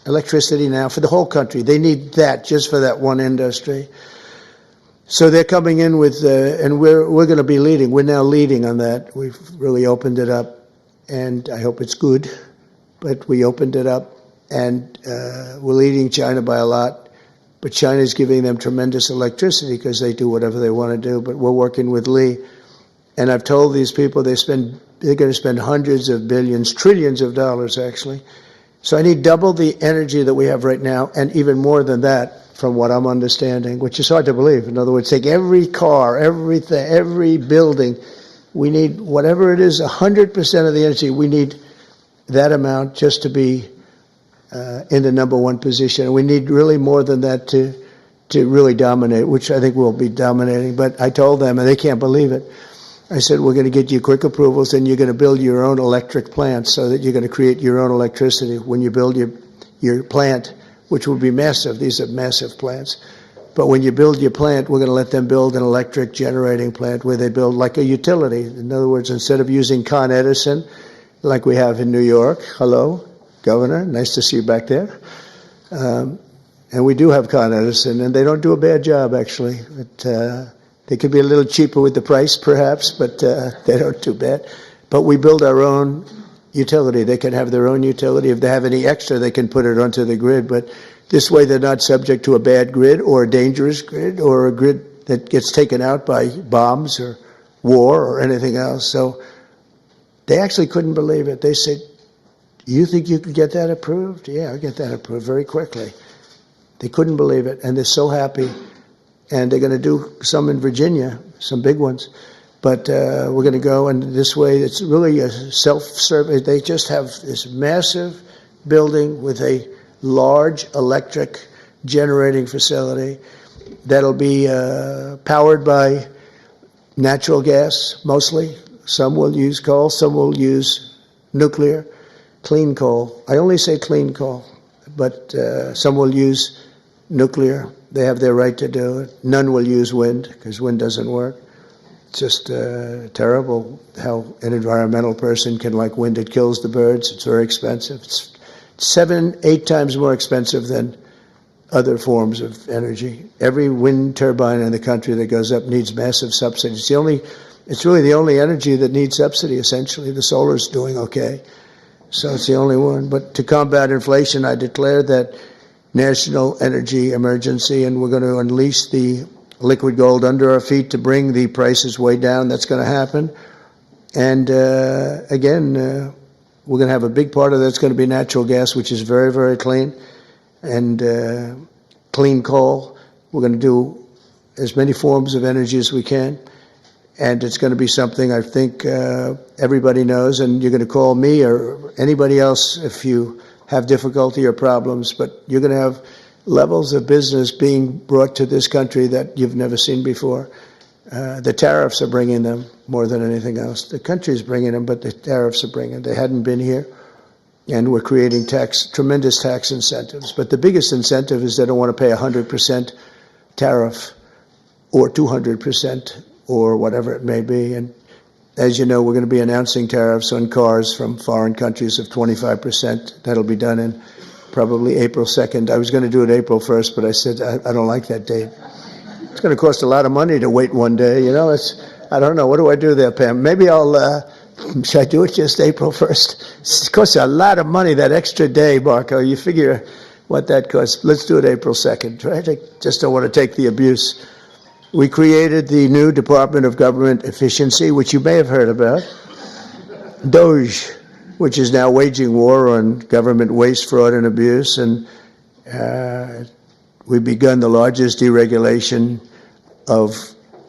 electricity now for the whole country. They need that just for that one industry. So they're coming in with, and we're going to be leading. We're now leading on that. We've really opened it up, and I hope it's good. But we opened it up, and we're leading China by a lot. But China's giving them tremendous electricity because they do whatever they want to do. But we're working with Lee. And I've told these people they're going to spend hundreds of billions, trillions of dollars, actually. So I need double the energy that we have right now, and even more than that, from what I'm understanding, which is hard to believe. In other words, take every car, everything, every building, We need, whatever it is, 100% of the energy, we need that amount just to be in the #1 position. And we need really more than that to really dominate, which I think we'll be dominating. But I told them, and they can't believe it, I said, we're going to get you quick approvals, and you're going to build your own electric plant so that you're going to create your own electricity when you build your plant, which will be massive. These are massive plants. But when you build your plant, we're going to let them build an electric generating plant where they build like a utility. In other words, instead of using Con Edison, like we have in New York, hello, Governor, nice to see you back there. And we do have Con Edison, and they don't do a bad job, actually. But, they could be a little cheaper with the price, perhaps, but they don't do bad. But we build our own utility. They can have their own utility. If they have any extra, they can put it onto the grid. But this way, they're not subject to a bad grid or a dangerous grid or a grid that gets taken out by bombs or war or anything else. So they actually couldn't believe it. They said, you think you could get that approved? Yeah, I'll get that approved very quickly. They couldn't believe it, and they're so happy. And they're going to do some in Virginia, some big ones. But we're going to go, and this way it's really a self-service. They just have this massive building with a large electric generating facility that'll be powered by natural gas, mostly. Some will use coal, some will use nuclear, clean coal. I only say clean coal, but some will use nuclear. They have their right to do it. None will use wind, because wind doesn't work. It's just terrible how an environmental person can like wind. It kills the birds. It's very expensive. It's 7-8 times more expensive than other forms of energy. Every wind turbine in the country that goes up needs massive subsidies. It's really the only energy that needs subsidy, essentially. The solar's doing okay. So it's the only one. But to combat inflation, I declared that national energy emergency, and we're going to unleash the liquid gold under our feet to bring the prices way down. That's going to happen. And again, we're going to have a big part of that's going to be natural gas, which is very, very clean, and clean coal. We're going to do as many forms of energy as we can. And it's going to be something I think everybody knows, and you're going to call me or anybody else if you have difficulty or problems, but you're going to have levels of business being brought to this country that you've never seen before. The tariffs are bringing them more than anything else. The country's bringing them, but the tariffs are bringing them. They hadn't been here, and we're creating tremendous tax incentives. But the biggest incentive is they don't want to pay 100% tariff or 200% or whatever it may be. And as you know, we're going to be announcing tariffs on cars from foreign countries of 25%. That'll be done in probably April 2nd. I was going to do it April 1st, but I said, I don't like that date. It's going to cost a lot of money to wait one day. You know, I don't know. What do I do there, Pam? Maybe should I do it just April 1st? It costs a lot of money, that extra day, Marco. You figure what that costs. Let's do it April 2nd, right? I just don't want to take the abuse. We created the new Department of Government Efficiency, which you may have heard about, DOGE, which is now waging war on government waste, fraud, and abuse. And we've begun the largest deregulation of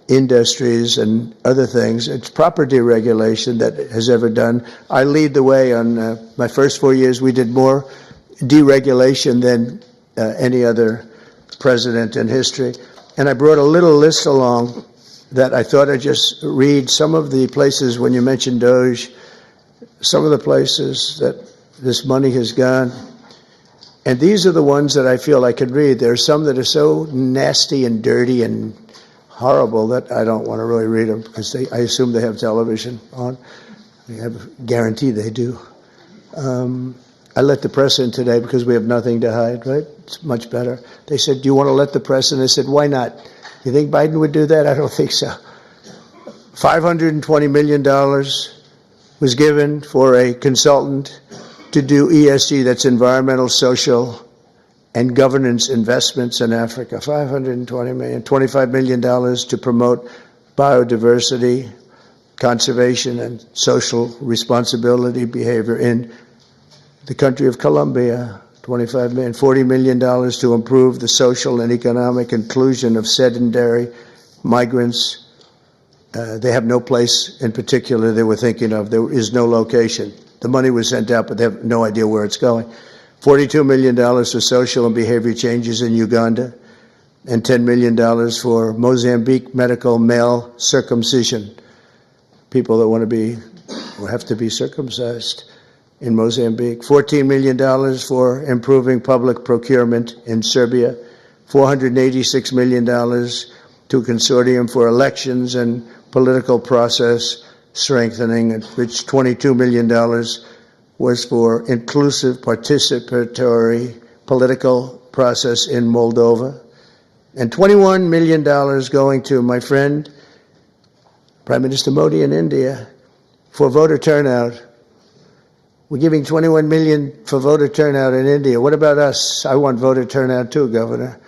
industries and other things. It's proper deregulation that has ever done. I lead the way. On my first 4 years, we did more deregulation than any other president in history. And I brought a little list along that I thought I'd just read. Some of the places, when you mentioned DOGE, some of the places that this money has gone. And these are the ones that I feel I could read. There are some that are so nasty and dirty and horrible that I don't want to really read them, because I assume they have television on. I have guarantee they do. I let the press in today because we have nothing to hide, right? It's much better. They said, do you want to let the press in? I said, why not? You think Biden would do that? I don't think so. $520 million was given for a consultant to do ESG, that's environmental, social, and governance investments in Africa. $520 million, $25 million to promote biodiversity, conservation, and social responsibility behavior in the country of Colombia. $25 million, $40 million to improve the social and economic inclusion of sedentary migrants They have no place in particular they were thinking of. There is no location. The money was sent out, but they have no idea where it's going. $42 million for social and behavior changes in Uganda, and $10 million for Mozambique medical male circumcision. People that want to be or have to be circumcised in Mozambique. $14 million for improving public procurement in Serbia. $486 million to a consortium for elections and political process strengthening, which $22 million was for inclusive participatory political process in Moldova. And $21 million going to my friend, Prime Minister Modi in India, for voter turnout. We're giving $21 million for voter turnout in India. What about us? I want voter turnout too, Governor.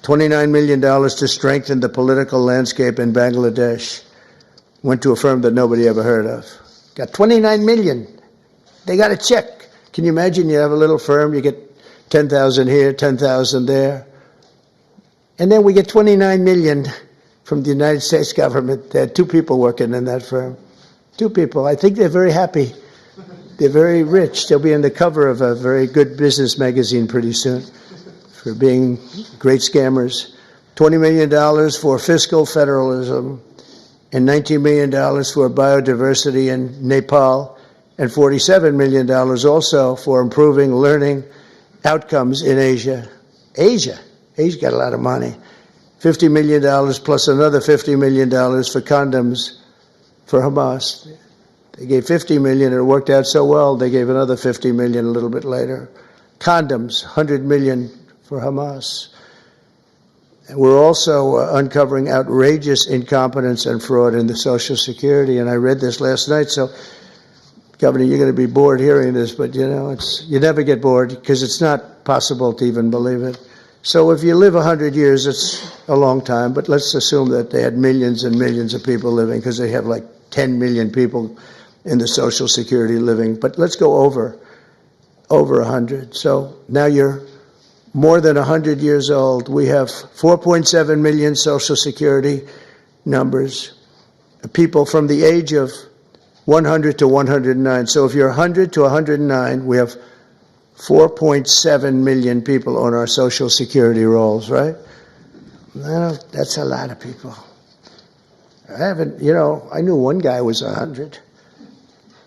$29 million to strengthen the political landscape in Bangladesh. Went to a firm that nobody ever heard of. Got $29 million. They got a check. Can you imagine you have a little firm, you get 10,000 here, 10,000 there. And then we get $29 million from the United States government. There are 2 people working in that firm. 2 people. I think they're very happy. They're very rich. They'll be on the cover of a very good business magazine pretty soon for being great scammers. $20 million for fiscal federalism, and $19 million for biodiversity in Nepal, and $47 million also for improving learning outcomes in Asia. Asia's got a lot of money. $50 million plus another $50 million for condoms for Hamas. They gave $50 million, and it worked out so well, they gave another $50 million a little bit later. Condoms, $100 million for Hamas. And we're also uncovering outrageous incompetence and fraud in the Social Security, and I read this last night, so Governor, you're going to be bored hearing this, but you know, you never get bored because it's not possible to even believe it. So if you live 100 years, it's a long time, but let's assume that they had millions and millions of people living, because they have like 10 million people in the Social Security living, but let's go over 100. So now you're more than 100 years old. We have 4.7 million Social Security numbers, people from the age of 100 to 109. So if you're 100 to 109, we have 4.7 million people on our Social Security rolls, right? That's a lot of people. I knew one guy was 100.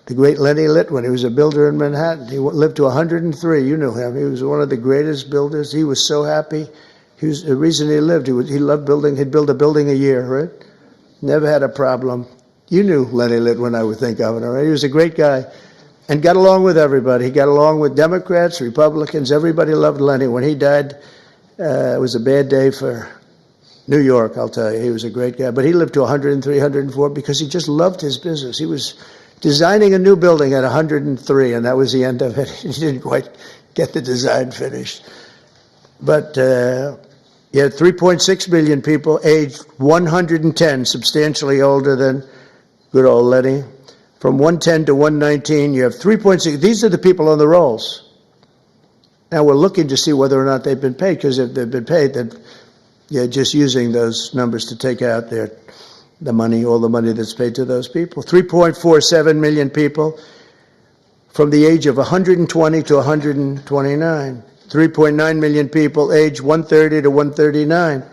The great Lenny Litwin. He was a builder in Manhattan. He lived to 103. You knew him. He was one of the greatest builders. He was so happy. The reason he lived, he loved building. He'd build a building a year, right? Never had a problem. You knew Lenny Litwin, I would think, Governor, right? He was a great guy and got along with everybody. He got along with Democrats, Republicans. Everybody loved Lenny. When he died, it was a bad day for New York, I'll tell you. He was a great guy. But he lived to 103, 104 because he just loved his business. He was designing a new building at 103, and that was the end of it. He didn't quite get the design finished. But you had 3.6 million people aged 110, substantially older than good old Lenny. From 110 to 119, you have 3.6. These are the people on the rolls. Now we're looking to see whether or not they've been paid, because if they've been paid, then you're just using those numbers to take out the money, all the money that's paid to those people. 3.47 million people from the age of 120 to 129. 3.9 million people aged 130 to 139.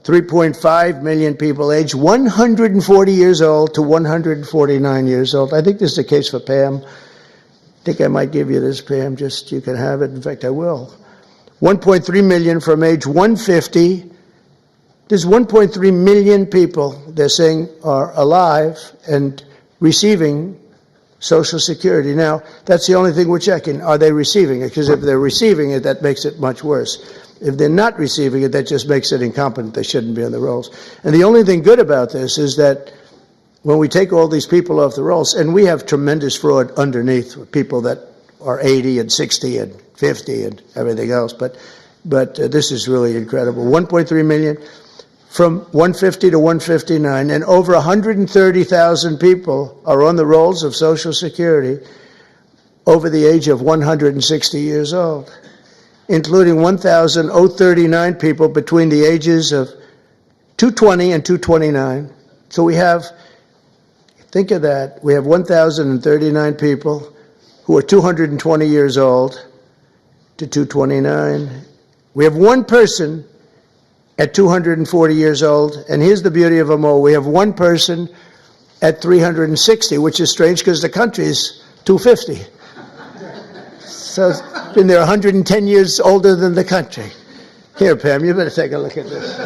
3.5 million people aged 140 years old to 149 years old. I think this is the case for Pam. I think I might give you this, Pam, just you can have it. In fact, I will. 1.3 million from age 150. There's 1.3 million people, they're saying, are alive and receiving Social Security. Now, that's the only thing we're checking. Are they receiving it? Because if they're receiving it, that makes it much worse. If they're not receiving it, that just makes it incompetent. They shouldn't be on the rolls. And the only thing good about this is that when we take all these people off the rolls, and we have tremendous fraud underneath with people that are 80 and 60 and 50 and everything else, but this is really incredible. 1.3 million from 150 to 159, and over 130,000 people are on the rolls of Social Security over the age of 160 years old, including 1,039 people between the ages of 220 and 229, So we have, think of that, we have 1,039 people who are 220 years old to 229. We have one person at 240 years old, and here's the beauty of them all. We have one person at 360, which is strange because the country is 250. So it's been there 110 years older than the country. Here, Pam, you better take a look at this.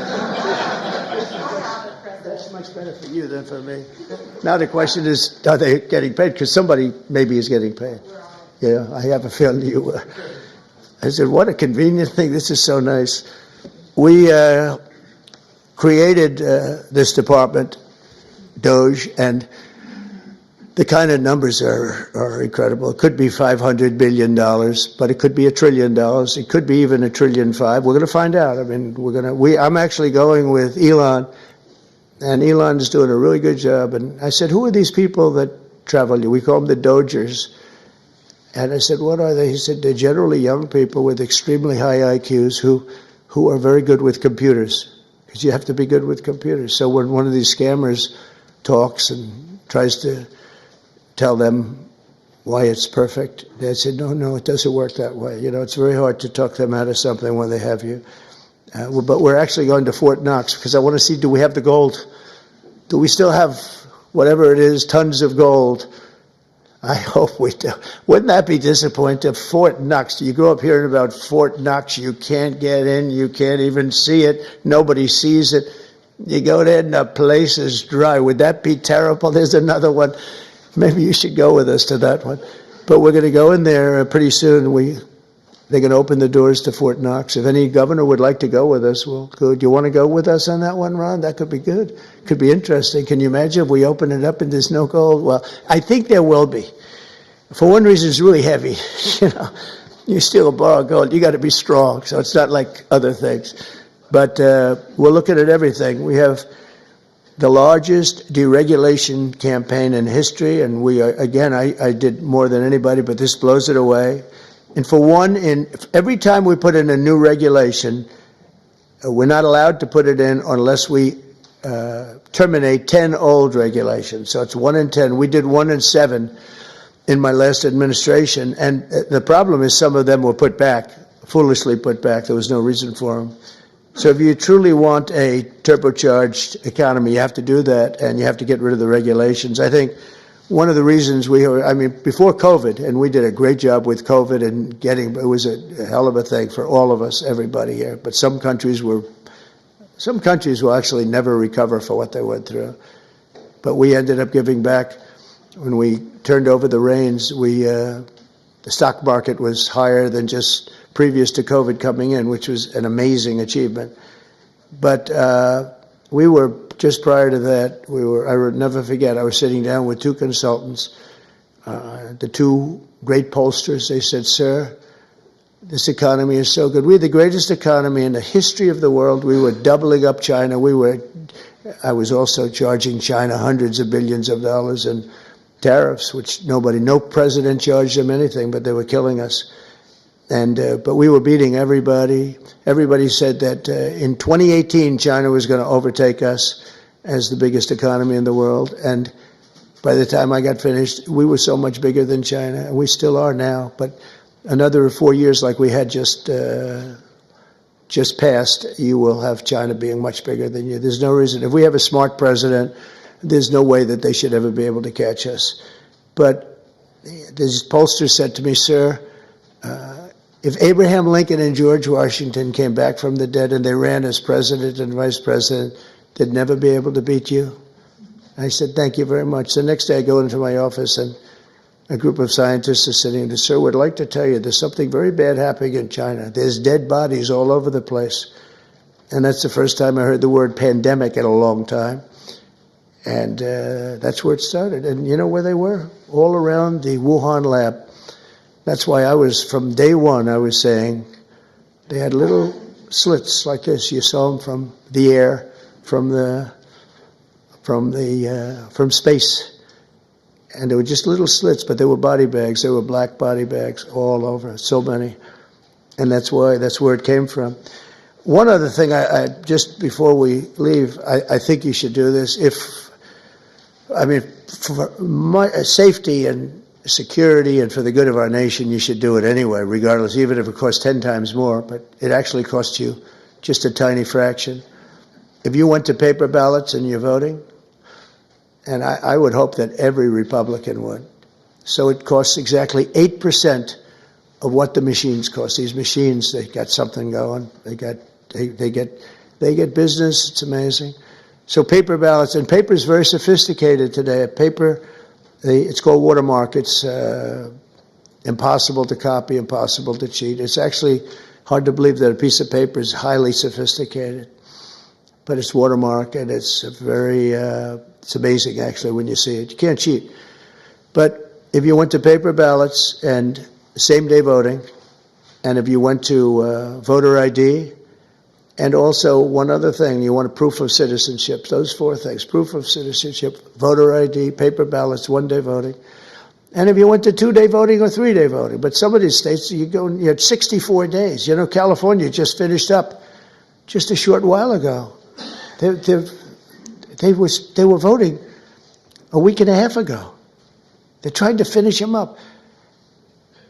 That's much better for you than for me. Now the question is, are they getting paid? Because somebody maybe is getting paid. Yeah, I have a feeling you were. I said, what a convenient thing. This is so nice. We created this department, DOGE, and the kind of numbers are incredible. It could be $500 billion, but it could be $1 trillion. It could be even $1.5 trillion. We're going to find out. I mean, I'm actually going with Elon, and Elon is doing a really good job. And I said, who are these people that travel? We call them the Dogers. And I said, what are they? He said, they're generally young people with extremely high IQs who are very good with computers, because you have to be good with computers. So when one of these scammers talks and tries to tell them why it's perfect, they said, no, it doesn't work that way. You know, it's very hard to talk them out of something when they have you. But we're actually going to Fort Knox because I want to see, do we have the gold? Do we still have whatever it is, tons of gold? I hope we do. Wouldn't that be disappointing? Fort Knox. You grow up hearing about Fort Knox. You can't get in. You can't even see it. Nobody sees it. You go there and the place is dry. Would that be terrible? There's another one. Maybe you should go with us to that one. But we're going to go in there pretty soon. They're going to open the doors to Fort Knox. If any governor would like to go with us, well, good. You want to go with us on that one, Ron? That could be good. Could be interesting. Can you imagine if we open it up and there's no gold? Well, I think there will be. For one reason, it's really heavy. You know, you steal or borrow gold, you got to be strong. So it's not like other things. But we're looking at everything. We have the largest deregulation campaign in history, and we are, again, I did more than anybody, but this blows it away. And for one, every time we put in a new regulation, we're not allowed to put it in unless we terminate 10 old regulations. So it's 1 in 10. We did 1 in 7 in my last administration. And the problem is some of them were put back, foolishly put back. There was no reason for them. So if you truly want a turbocharged economy, you have to do that, and you have to get rid of the regulations. I think one of the reasons before COVID, and we did a great job with COVID and it was a hell of a thing for all of us, everybody here. But some countries will actually never recover for what they went through. But we ended up giving back. When we turned over the reins, the stock market was higher than just previous to COVID coming in, which was an amazing achievement. But we were, just prior to that, I would never forget, I was sitting down with 2 consultants, the 2 great pollsters. They said, sir, this economy is so good. We're the greatest economy in the history of the world. We were doubling up China. I was also charging China hundreds of billions of dollars in tariffs, which no president charged them anything, but they were killing us. But we were beating everybody. Everybody said that in 2018, China was going to overtake us as the biggest economy in the world. And by the time I got finished, we were so much bigger than China, and we still are now. But another 4 years like we had just passed, you will have China being much bigger than you. There's no reason. If we have a smart president, there's no way that they should ever be able to catch us. But this pollster said to me, sir, if Abraham Lincoln and George Washington came back from the dead and they ran as president and vice president, they'd never be able to beat you. I said, thank you very much. The next day I go into my office and a group of scientists are sitting there. Sir, we'd like to tell you there's something very bad happening in China. There's dead bodies all over the place. And that's the first time I heard the word pandemic in a long time. And that's where it started. And you know where they were? All around the Wuhan lab. That's why from day one, I was saying they had little slits like this. You saw them from the air, from space. And they were just little slits, but they were body bags. They were black body bags all over, so many. And that's where it came from. One other thing, just before we leave, I think you should do this. I mean, for my safety and security and for the good of our nation, you should do it anyway, regardless, even if it costs 10 times more, but it actually costs you just a tiny fraction. If you went to paper ballots and you're voting, and I would hope that every Republican would, so it costs exactly 8% of what the machines cost. These machines, they got something going. They get business. It's amazing. So paper ballots, and paper is very sophisticated today. Paper, it's called watermark. It's impossible to copy, impossible to cheat. It's actually hard to believe that a piece of paper is highly sophisticated, but it's watermark, and it's very, it's amazing actually when you see it. You can't cheat. But if you went to paper ballots and same-day voting, and if you went to voter ID, and also one other thing, you want a proof of citizenship. Those four things: proof of citizenship, voter ID, paper ballots, one-day voting. And if you went to 2-day voting or 3-day voting, but some of these states, you had 64 days. You know, California just finished up just a short while ago. They were voting a week and a half ago. They're trying to finish them up.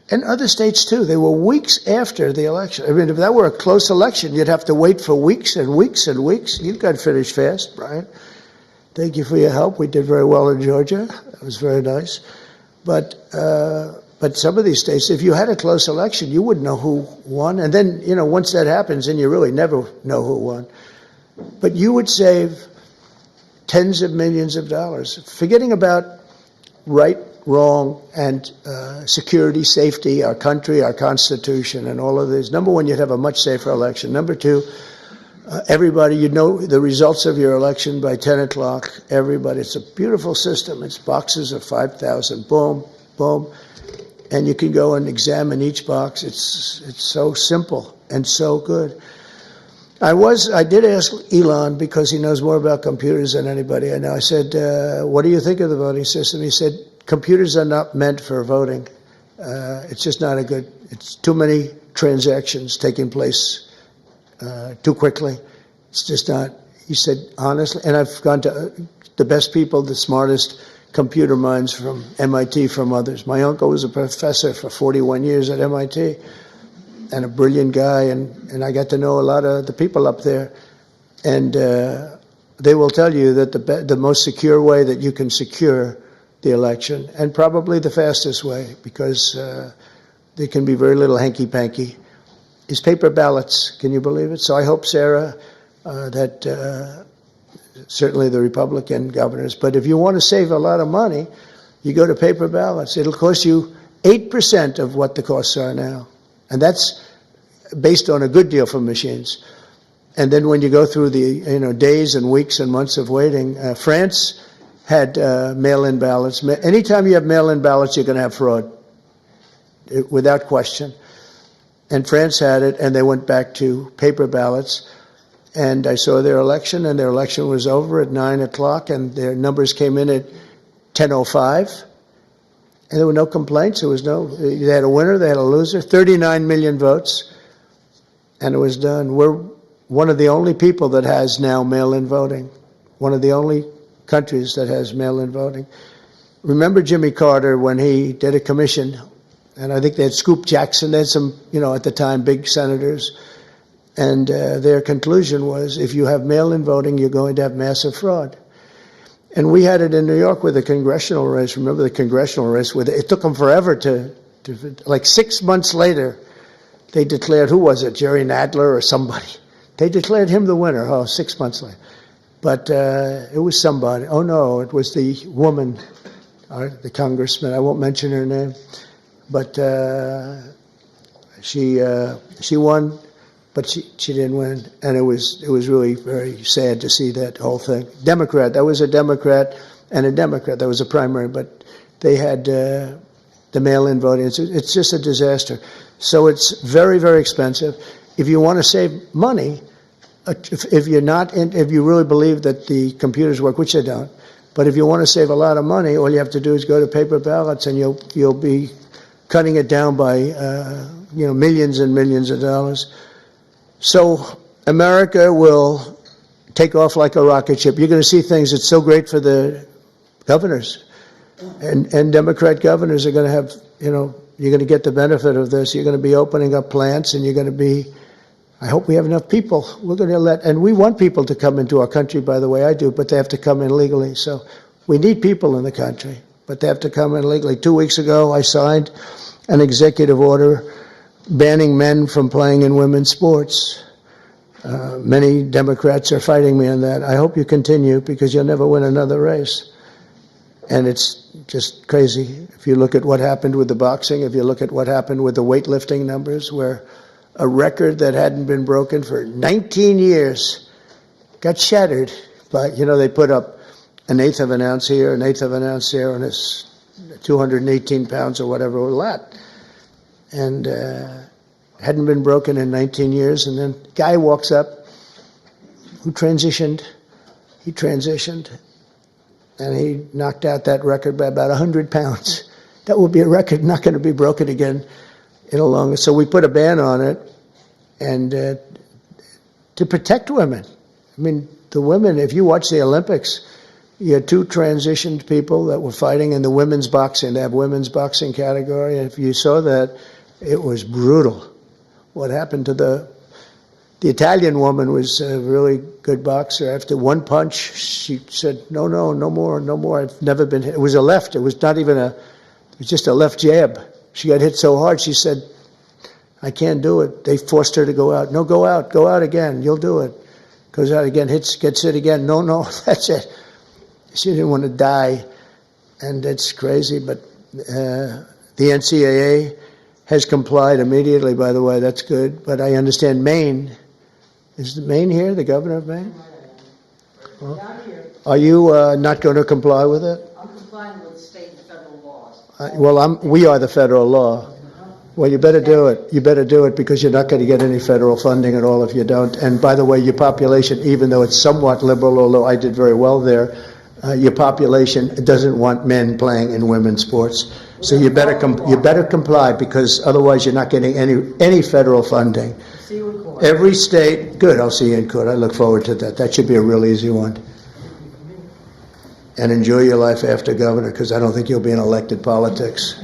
And other states, too. They were weeks after the election. I mean, if that were a close election, you'd have to wait for weeks and weeks and weeks. You got finished fast, Brian. Thank you for your help. We did very well in Georgia. That was very nice. But some of these states, if you had a close election, you wouldn't know who won. And then, you know, once that happens, then you really never know who won. But you would save tens of millions of dollars. Forgetting about right, wrong, and security, safety, our country, our Constitution, and all of these. Number one, you'd have a much safer election. Number two, everybody, you'd know the results of your election by 10 o'clock. Everybody, it's a beautiful system. It's boxes of 5,000, boom, boom. And you can go and examine each box. It's so simple and so good. I did ask Elon, because he knows more about computers than anybody I know. I said, what do you think of the voting system? He said, computers are not meant for voting. It's just not it's too many transactions taking place too quickly. It's just not, he said, honestly, and I've gone to the best people, the smartest computer minds from MIT, from others. My uncle was a professor for 41 years at MIT, and a brilliant guy, and I got to know a lot of the people up there. And they will tell you that the most secure way that you can secure the election, and probably the fastest way, because there can be very little hanky-panky, is paper ballots. Can you believe it? So I hope, Sarah, that certainly the Republican governors, but if you want to save a lot of money, you go to paper ballots. It'll cost you 8% of what the costs are now. And that's based on a good deal for machines. And then when you go through the days and weeks and months of waiting, France had mail-in ballots. Anytime you have mail-in ballots, you're going to have fraud, without question. And France had it, and they went back to paper ballots. And I saw their election, and their election was over at 9 o'clock, and their numbers came in at 10:05. And there were no complaints. They had a winner, they had a loser, 39 million votes, and it was done. We're one of the only people that has now mail-in voting, one of the only countries that has mail-in voting. Remember Jimmy Carter when he did a commission, and I think they had Scoop Jackson, they had some, at the time, big senators, and their conclusion was, if you have mail-in voting, you're going to have massive fraud. And we had it in New York with the congressional race. Remember the congressional race? It took them forever like 6 months later, they declared, who was it, Jerry Nadler or somebody? They declared him the winner, 6 months later. But it was somebody. Oh, no, it was the woman, the congressman. I won't mention her name. But she won. But she didn't win, and it was really very sad to see that whole thing. Democrat, that was a Democrat and a Democrat. That was a primary, but they had the mail-in voting. It's just a disaster. So it's very, very expensive. If you want to save money, if you really believe that the computers work, which they don't, but if you want to save a lot of money, all you have to do is go to paper ballots, and you'll be cutting it down by millions and millions of dollars. So America will take off like a rocket ship. You're going to see things. It's so great for the governors. And Democrat governors are going to have, you're going to get the benefit of this. You're going to be opening up plants, and you're going to be, I hope we have enough people. We're going to and we want people to come into our country, by the way, I do, but they have to come in legally. So we need people in the country, but they have to come in legally. 2 weeks ago, I signed an executive order banning men from playing in women's sports. Many Democrats are fighting me on that. I hope you continue, because you'll never win another race. And it's just crazy. If you look at what happened with the boxing, if you look at what happened with the weightlifting numbers, where a record that hadn't been broken for 19 years got shattered. But, they put up an eighth of an ounce here, an eighth of an ounce there, and it's 218 pounds or whatever, a lot. And hadn't been broken in 19 years. And then guy walks up who transitioned. He transitioned. And he knocked out that record by about 100 pounds. That will be a record not going to be broken again in a long. So we put a ban on it, and to protect women. I mean, the women, if you watch the Olympics, you had two transitioned people that were fighting in the women's boxing. They have women's boxing category. And if you saw that, it was brutal. What happened to the Italian woman was a really good boxer. After one punch, she said, no more. I've never been hit. It was a left. It was not even it was just a left jab. She got hit so hard, she said, I can't do it. They forced her to go out. No, go out again. You'll do it. Goes out again, gets hit again. No, that's it. She didn't want to die. And it's crazy, but the NCAA has complied immediately, by the way. That's good. But I understand Maine. Is Maine here, the governor of Maine? Well, are you not going to comply with it? I'm complying with state and federal laws. We are the federal law. Well, you better do it. You better do it, because you're not going to get any federal funding at all if you don't. And by the way, your population, even though it's somewhat liberal, although I did very well there, your population doesn't want men playing in women's sports. So you better comply, because otherwise you're not getting any federal funding. See you in court. Every state, good, I'll see you in court. I look forward to that. That should be a real easy one. And enjoy your life after governor, because I don't think you'll be in elected politics.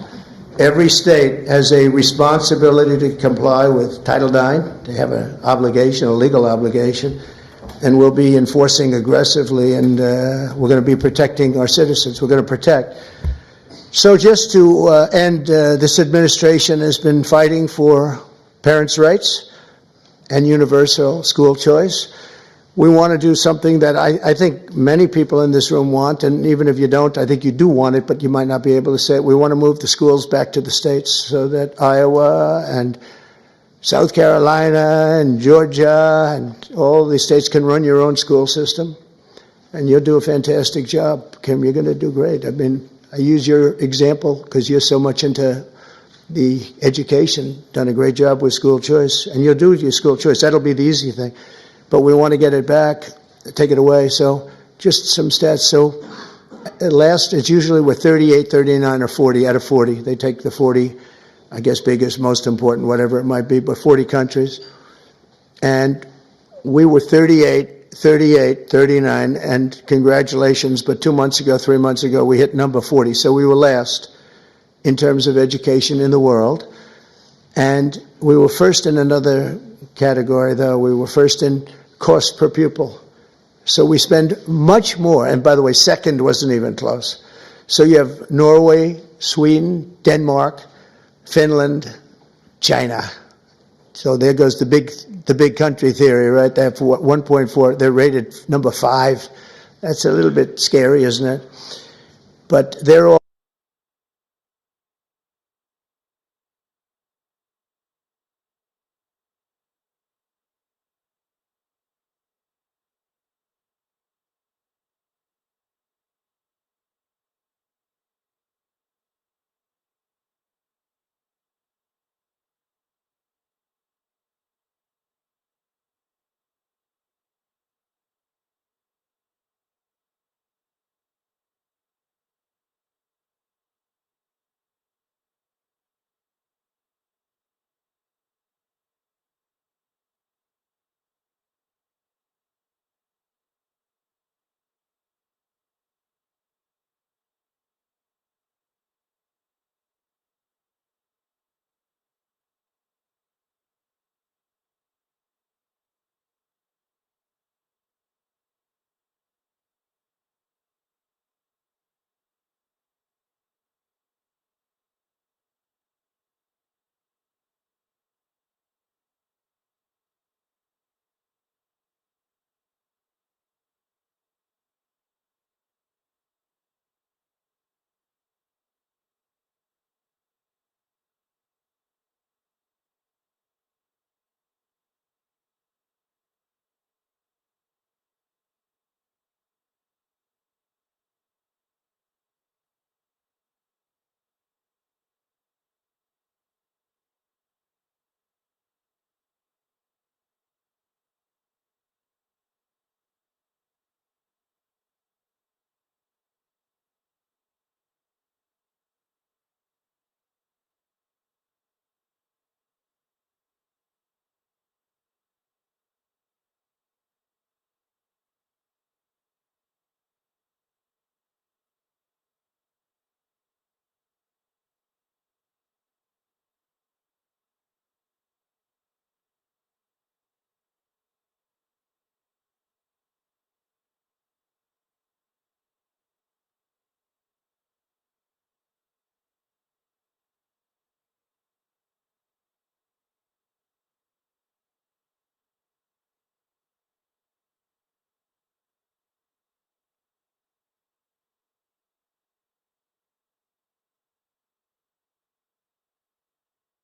Every state has a responsibility to comply with Title IX. They have an obligation, a legal obligation, and we'll be enforcing aggressively, and we're going to be protecting our citizens. We're going to protect. So just to end, this administration has been fighting for parents' rights and universal school choice. We want to do something that I think many people in this room want, and even if you don't, I think you do want it, but you might not be able to say it. We want to move the schools back to the states, so that Iowa and South Carolina and Georgia and all these states can run your own school system. And you'll do a fantastic job, Kim. You're going to do great. I mean, I use your example because you're so much into the education, done a great job with school choice, and you'll do your school choice. That'll be the easy thing. But we want to get it back, take it away. So just some stats. So at last, it's usually with 38, 39, or 40 out of 40. They take the 40, I guess, biggest, most important, whatever it might be, but 40 countries. And we were 38, 39, and congratulations, but 2 months ago, 3 months ago, we hit number 40. So we were last in terms of education in the world. And we were first in another category, though. We were first in cost per pupil. So we spend much more. And by the way, second wasn't even close. So you have Norway, Sweden, Denmark, Finland, China. So there goes the big country theory, right? They have 1.4. They're rated number 5. That's a little bit scary, isn't it? But they're all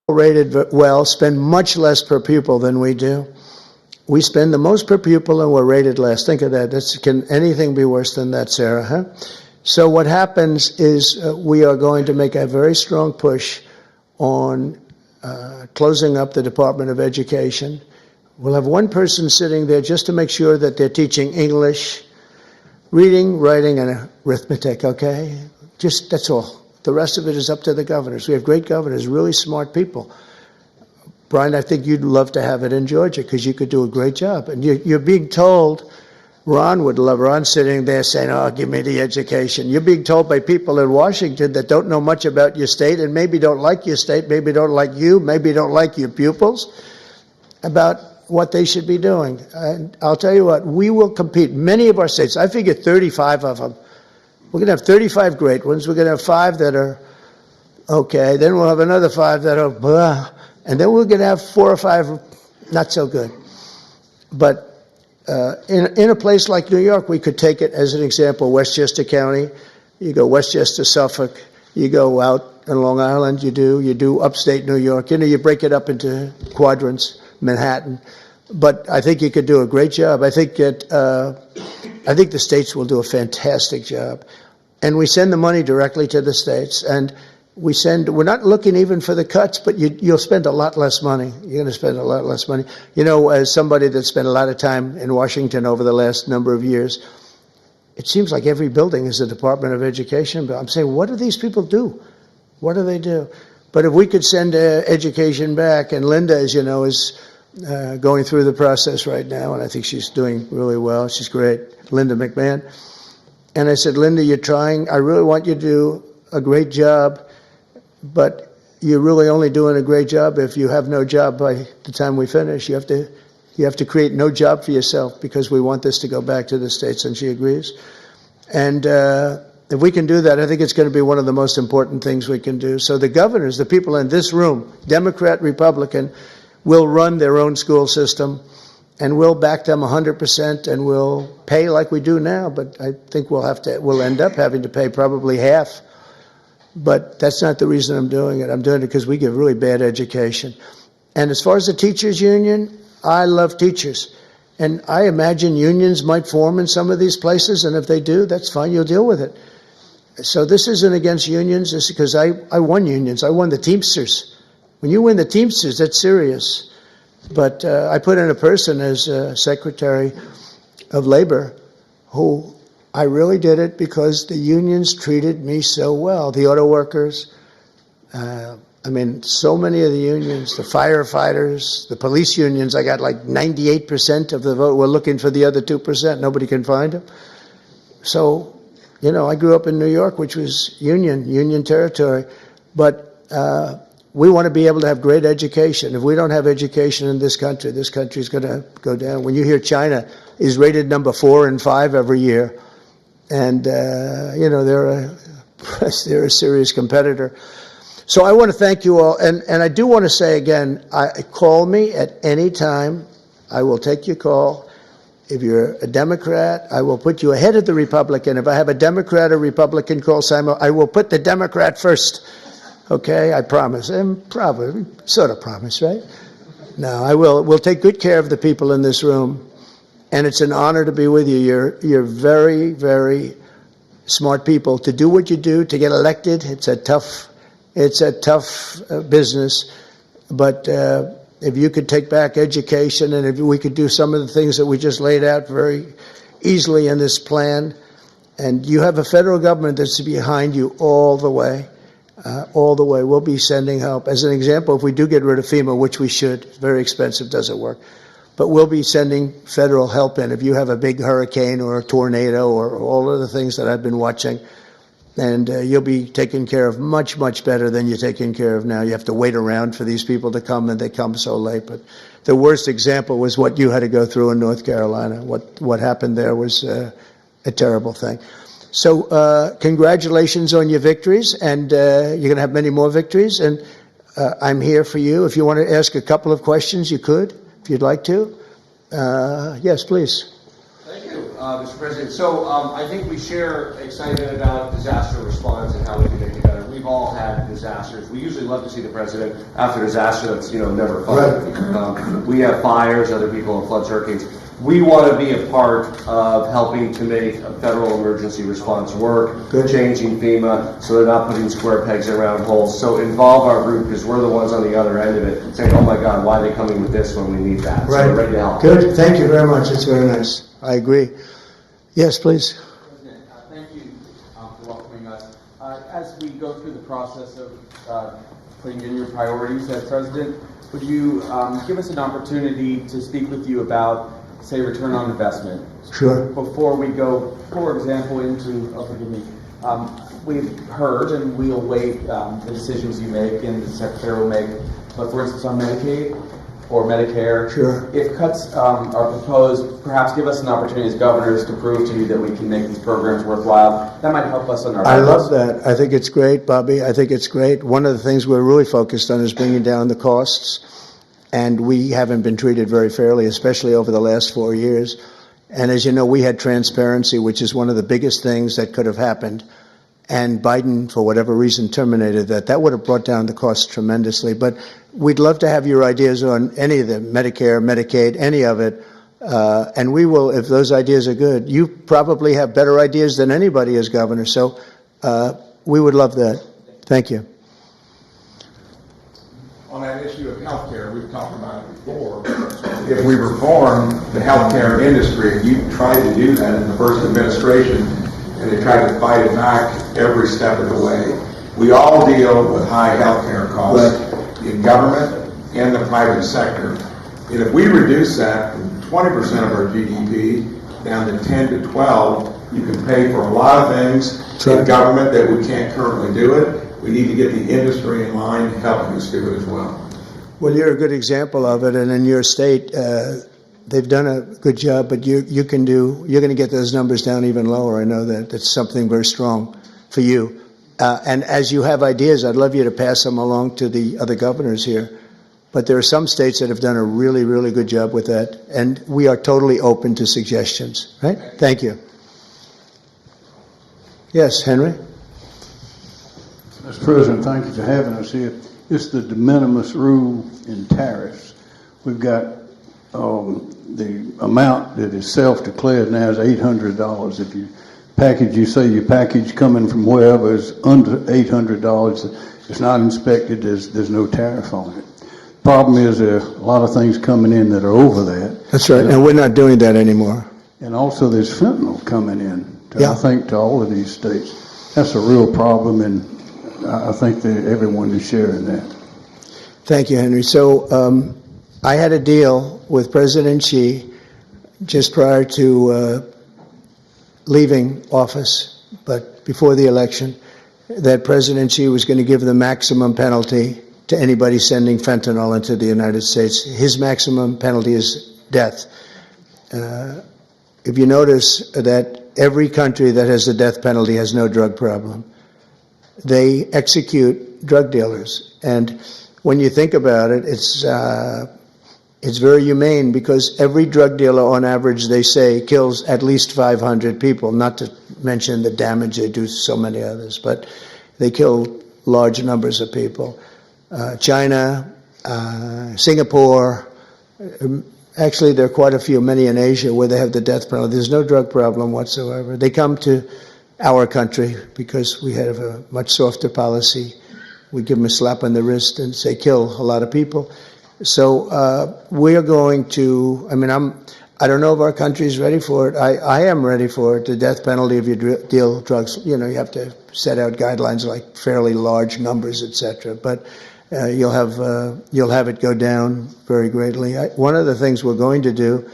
rated well spend much less per pupil than we do. We spend the most per pupil and we're rated less. Think of that. Can anything be worse than that, Sarah? Huh? So what happens is we are going to make a very strong push on closing up the Department of Education. We'll have one person sitting there just to make sure that they're teaching English, reading, writing, and arithmetic, okay? Just, that's all. The rest of it is up to the governors. We have great governors, really smart people. Brian, I think you'd love to have it in Georgia because you could do a great job. And you're being told, Ron would love, Ron sitting there saying, oh, give me the education. You're being told by people in Washington that don't know much about your state and maybe don't like your state, maybe don't like you, maybe don't like your pupils, about what they should be doing. And I'll tell you what, we will compete. Many of our states, I figure 35 of them, we're going to have 35 great ones. We're going to have 5 that are okay. Then we'll have another 5 that are blah. And then we're going to have 4 or 5 not so good. But in a place like New York, we could take it as an example. Westchester County, you go Westchester, Suffolk, you go out on Long Island, you do upstate New York. You break it up into quadrants, Manhattan. But I think you could do a great job. I think the states will do a fantastic job. And we send the money directly to the states. And we're not looking even for the cuts, but you'll spend a lot less money. You're going to spend a lot less money. As somebody that spent a lot of time in Washington over the last number of years, it seems like every building is a Department of Education. But I'm saying, what do these people do? What do they do? But if we could send education back, and Linda, as you know, is going through the process right now, and I think she's doing really well. She's great, Linda McMahon. And I said, Linda, you're trying. I really want you to do a great job. But you're really only doing a great job if you have no job by the time we finish. You have to create no job for yourself because we want this to go back to the states, and she agrees. And if we can do that, I think it's going to be one of the most important things we can do. So the governors, the people in this room, Democrat, Republican, will run their own school system, and we'll back them 100%, and we'll pay like we do now. But I think we'll end up having to pay probably half. But that's not the reason I'm doing it. I'm doing it because we give really bad education. And as far as the teachers union, I love teachers. And I imagine unions might form in some of these places. And if they do, that's fine. You'll deal with it. So this isn't against unions. It's because I won unions. I won the Teamsters. When you win the Teamsters, that's serious. But I put in a person as Secretary of Labor who I really did it because the unions treated me so well. The auto workers, so many of the unions, the firefighters, the police unions, I got like 98% of the vote. We're looking for the other 2%. Nobody can find them. So, I grew up in New York, which was union territory. But we want to be able to have great education. If we don't have education in this country is going to go down. When you hear China is rated number 4 and 5 every year, and, they're a serious competitor. So I want to thank you all. And I do want to say again, call me at any time. I will take your call. If you're a Democrat, I will put you ahead of the Republican. If I have a Democrat or Republican call, Simon, I will put the Democrat first. Okay, I promise. And probably, sort of promise, right? No, I will. We'll take good care of the people in this room. And it's an honor to be with you. You're very, very smart people. To do what you do, to get elected, it's a tough business. But if you could take back education, and if we could do some of the things that we just laid out very easily in this plan, and you have a federal government that's behind you all the way. We'll be sending help. As an example, if we do get rid of FEMA, which we should, it's very expensive, doesn't work. But we'll be sending federal help in if you have a big hurricane or a tornado or all of the things that I've been watching. And you'll be taken care of much, much better than you're taken care of now. You have to wait around for these people to come, and they come so late. But the worst example was what you had to go through in North Carolina. What happened there was a terrible thing. So congratulations on your victories, and you're going to have many more victories. And I'm here for you. If you want to ask a couple of questions, you could, if you'd like to. Yes, please. Thank you. Mr. President. So I think we share excitement about disaster response and how we can make it better. We've all had disasters. We usually love to see the president after disaster that's never fun. Right. We have fires, other people have floods, hurricanes. We want to be a part of helping to make a federal emergency response work, changing FEMA so they're not putting square pegs in round holes. So involve our group because we're the ones on the other end of it saying, oh my God, why are they coming with this when we need that? Right. So we're ready to help. Good. Thank you very much. It's very nice. I agree. Yes, please. President, thank you for welcoming us. As we go through the process of putting in your priorities as president, would you give us an opportunity to speak with you about, say, return on investment? Sure. Before we go, for example, into, we've heard and we'll wait the decisions you make and the Secretary will make, but for instance on Medicaid or Medicare, sure. If cuts are proposed, perhaps give us an opportunity as governors to prove to you that we can make these programs worthwhile. That might help us on our I love that. I think it's great, Bobby. I think it's great. One of the things we're really focused on is bringing down the costs, and we haven't been treated very fairly, especially over the last 4 years. And as you know, we had transparency, which is one of the biggest things that could have happened. And Biden, for whatever reason, terminated that. That would have brought down the costs tremendously. But we'd love to have your ideas on any of them, Medicare, Medicaid, any of it. And we will, if those ideas are good. You probably have better ideas than anybody as governor. So we would love that. Thank you. On that issue of healthcare, we've talked about it before. If we reform the healthcare industry, you tried to do that in the first administration, and they tried to fight it back every step of the way. We all deal with high healthcare costs in government and the private sector. And if we reduce that from 20% of our GDP down to 10 to 12, you can pay for a lot of things in government that we can't currently do it. We need to get the industry in line helping us do it as well. Well, you're a good example of it, and in your state, they've done a good job. But you're going to get those numbers down even lower. I know that that's something very strong for you. And as you have ideas, I'd love you to pass them along to the other governors here. But there are some states that have done a really, really good job with that, and we are totally open to suggestions. Right? Thank you. Yes, Henry. Mr. President, thank you for having us here. It's the de minimis rule in tariffs. We've got the amount that is self-declared now is $800. If you say your package coming from wherever is under $800, it's not inspected, there's no tariff on it. Problem is there are a lot of things coming in that are over that. That's right, and we're not doing that anymore. And also there's fentanyl coming in, Yeah. I think, to all of these states. That's a real problem, and I think that everyone is sharing that. Thank you, Henry. So I had a deal with President Xi just prior to leaving office, but before the election, that President Xi was going to give the maximum penalty to anybody sending fentanyl into the United States. His maximum penalty is death. If you notice that every country that has the death penalty has no drug problem. They execute drug dealers. And when you think about it, it's very humane because every drug dealer on average, they say, kills at least 500 people, not to mention the damage they do to so many others, but they kill large numbers of people. China, Singapore, actually there are quite a few, many in Asia where they have the death penalty. There's no drug problem whatsoever. They come to our country because we have a much softer policy. We give them a slap on the wrist and say kill a lot of people. So we're going to, I don't know if our country is ready for it. I am ready for it, the death penalty if you deal drugs. You have to set out guidelines like fairly large numbers, etc. But you'll have it go down very greatly. One of the things we're going to do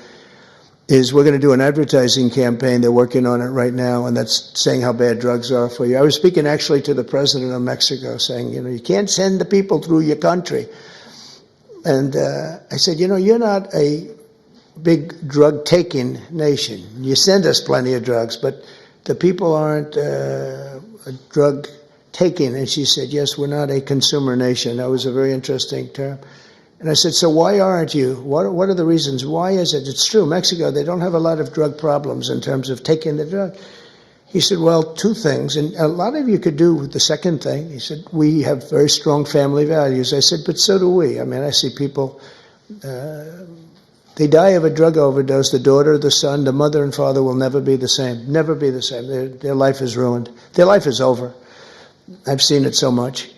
is we're going to do an advertising campaign. They're working on it right now, and that's saying how bad drugs are for you. I was speaking actually to the president of Mexico saying, you can't send the people through your country. And I said, you're not a big drug-taking nation. You send us plenty of drugs, but the people aren't drug-taking. And she said, yes, we're not a consumer nation. That was a very interesting term. And I said, so why aren't you? What are the reasons? Why is it? It's true, Mexico, they don't have a lot of drug problems in terms of taking the drug. He said, well, two things, and a lot of you could do with the second thing. He said, we have very strong family values. I said, but so do we. I mean, I see people, they die of a drug overdose, the daughter, the son, the mother and father will never be the same, never be the same. Their life is ruined. Their life is over. I've seen it so much.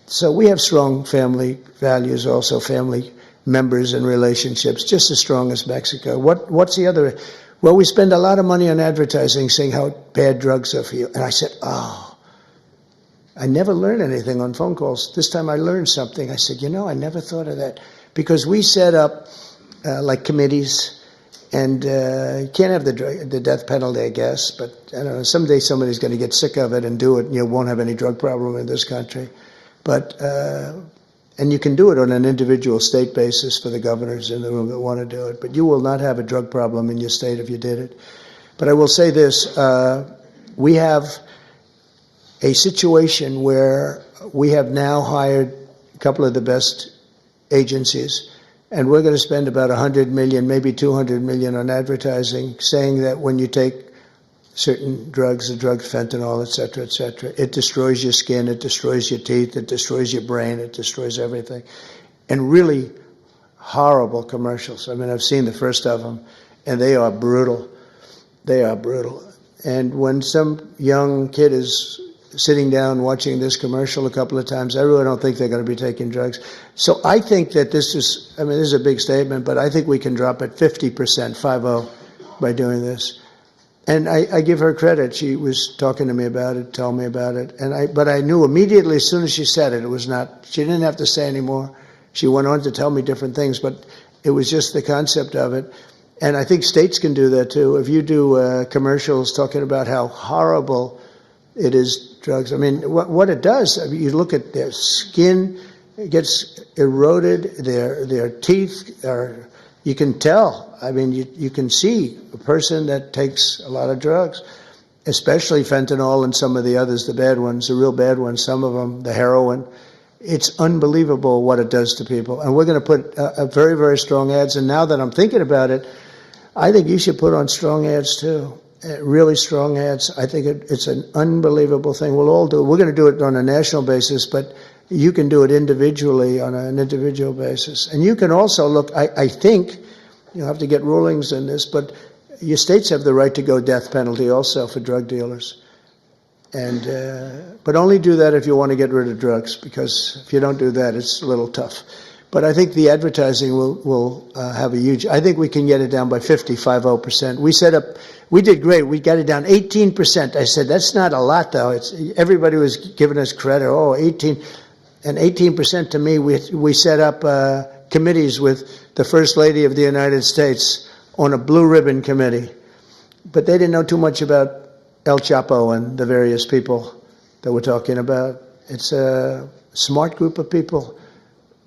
So we have strong family values, also family members and relationships, just as strong as Mexico. What's the other? Well, we spend a lot of money on advertising saying how bad drugs are for you. And I said, oh, I never learned anything on phone calls. This time I learned something. I said, I never thought of that. Because we set up like committees, and you can't have the death penalty, I guess, but I don't know, someday somebody's going to get sick of it and do it, and you won't have any drug problem in this country. But, and you can do it on an individual state basis for the governors in the room that want to do it, but you will not have a drug problem in your state if you did it. But I will say this, we have a situation where we have now hired a couple of the best agencies, and we're going to spend about $100 million, maybe $200 million on advertising, saying that when you take certain drugs, the drug fentanyl, et cetera, it destroys your skin, it destroys your teeth, it destroys your brain, it destroys everything. And really horrible commercials. I mean, I've seen the first of them, and they are brutal. They are brutal. And when some young kid is sitting down watching this commercial a couple of times, I really don't think they're going to be taking drugs. So I think that this is a big statement, but I think we can drop it 50%, 50, by doing this. And I give her credit. She was talking to me about it, telling me about it. But I knew immediately as soon as she said it, it was not, she didn't have to say anymore. She went on to tell me different things, but it was just the concept of it. And I think states can do that too. If you do commercials talking about how horrible it is, drugs. I mean, what it does, you look at their skin, it gets eroded, their teeth are, you can tell. I mean, you can see a person that takes a lot of drugs, especially fentanyl and some of the others, the bad ones, the real bad ones, some of them, the heroin. It's unbelievable what it does to people. And we're going to put a very, very strong ads. And now that I'm thinking about it, I think you should put on strong ads too, really strong ads. I think it's an unbelievable thing. We'll all do it. We're going to do it on a national basis, but you can do it individually on an individual basis. And you can also look, I think, you'll have to get rulings in this, but your states have the right to go death penalty also for drug dealers. And but only do that if you want to get rid of drugs, because if you don't do that, it's a little tough. But I think the advertising will have a huge, I think we can get it down by 50%. We did great. We got it down 18%. I said, that's not a lot though. Everybody was giving us credit. 18. And 18% to me, we set up committees with the First Lady of the United States on a blue ribbon committee. But they didn't know too much about El Chapo and the various people that we're talking about. It's a smart group of people.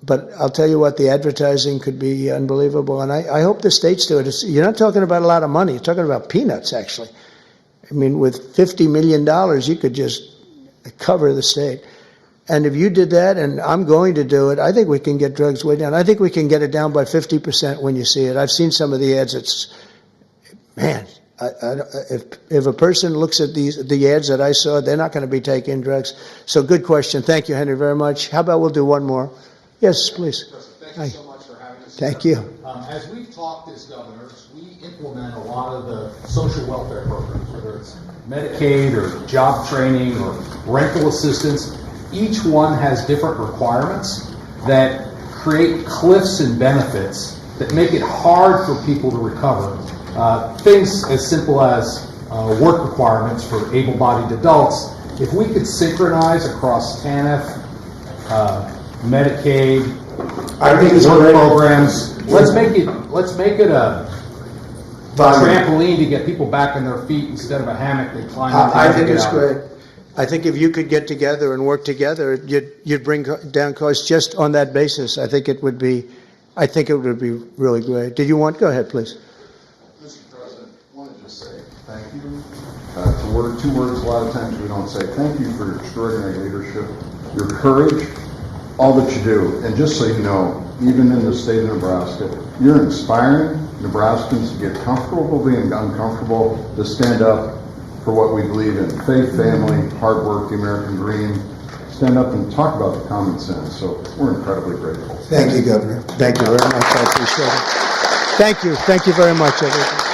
But I'll tell you what, the advertising could be unbelievable. And I hope the states do it. You're not talking about a lot of money. You're talking about peanuts, actually. I mean, with $50 million, you could just cover the state. And if you did that, and I'm going to do it, I think we can get drugs way down. I think we can get it down by 50% when you see it. I've seen some of the ads. It's, man, if a person looks at the ads that I saw, they're not going to be taking drugs. So good question. Thank you, Henry, very much. How about we'll do one more? Yes, please. Thank you so much for having us. Thank you. As we've talked as governors, we implement a lot of the social welfare programs, whether it's Medicaid or job training or rental assistance. Each one has different requirements that create cliffs in benefits that make it hard for people to recover. Things as simple as work requirements for able-bodied adults. If we could synchronize across TANF, Medicaid, work programs, let's make it a trampoline to get people back on their feet instead of a hammock they climb into. I think it's great. I think if you could get together and work together, you'd bring down costs just on that basis. I think it would be really great. Did you want? Go ahead, please. Mr. President, I want to just say thank you. Two words a lot of times we don't say. Thank you for your extraordinary leadership, your courage, all that you do. And just so you know, even in the state of Nebraska. You're inspiring Nebraskans to get comfortable being uncomfortable, to stand up for what we believe in: faith, family, hard work, the American dream. Stand up and talk about the common sense. So we're incredibly grateful. Thank you, Governor. Thank you very much. I appreciate it. Thank you. Thank you very much, everyone.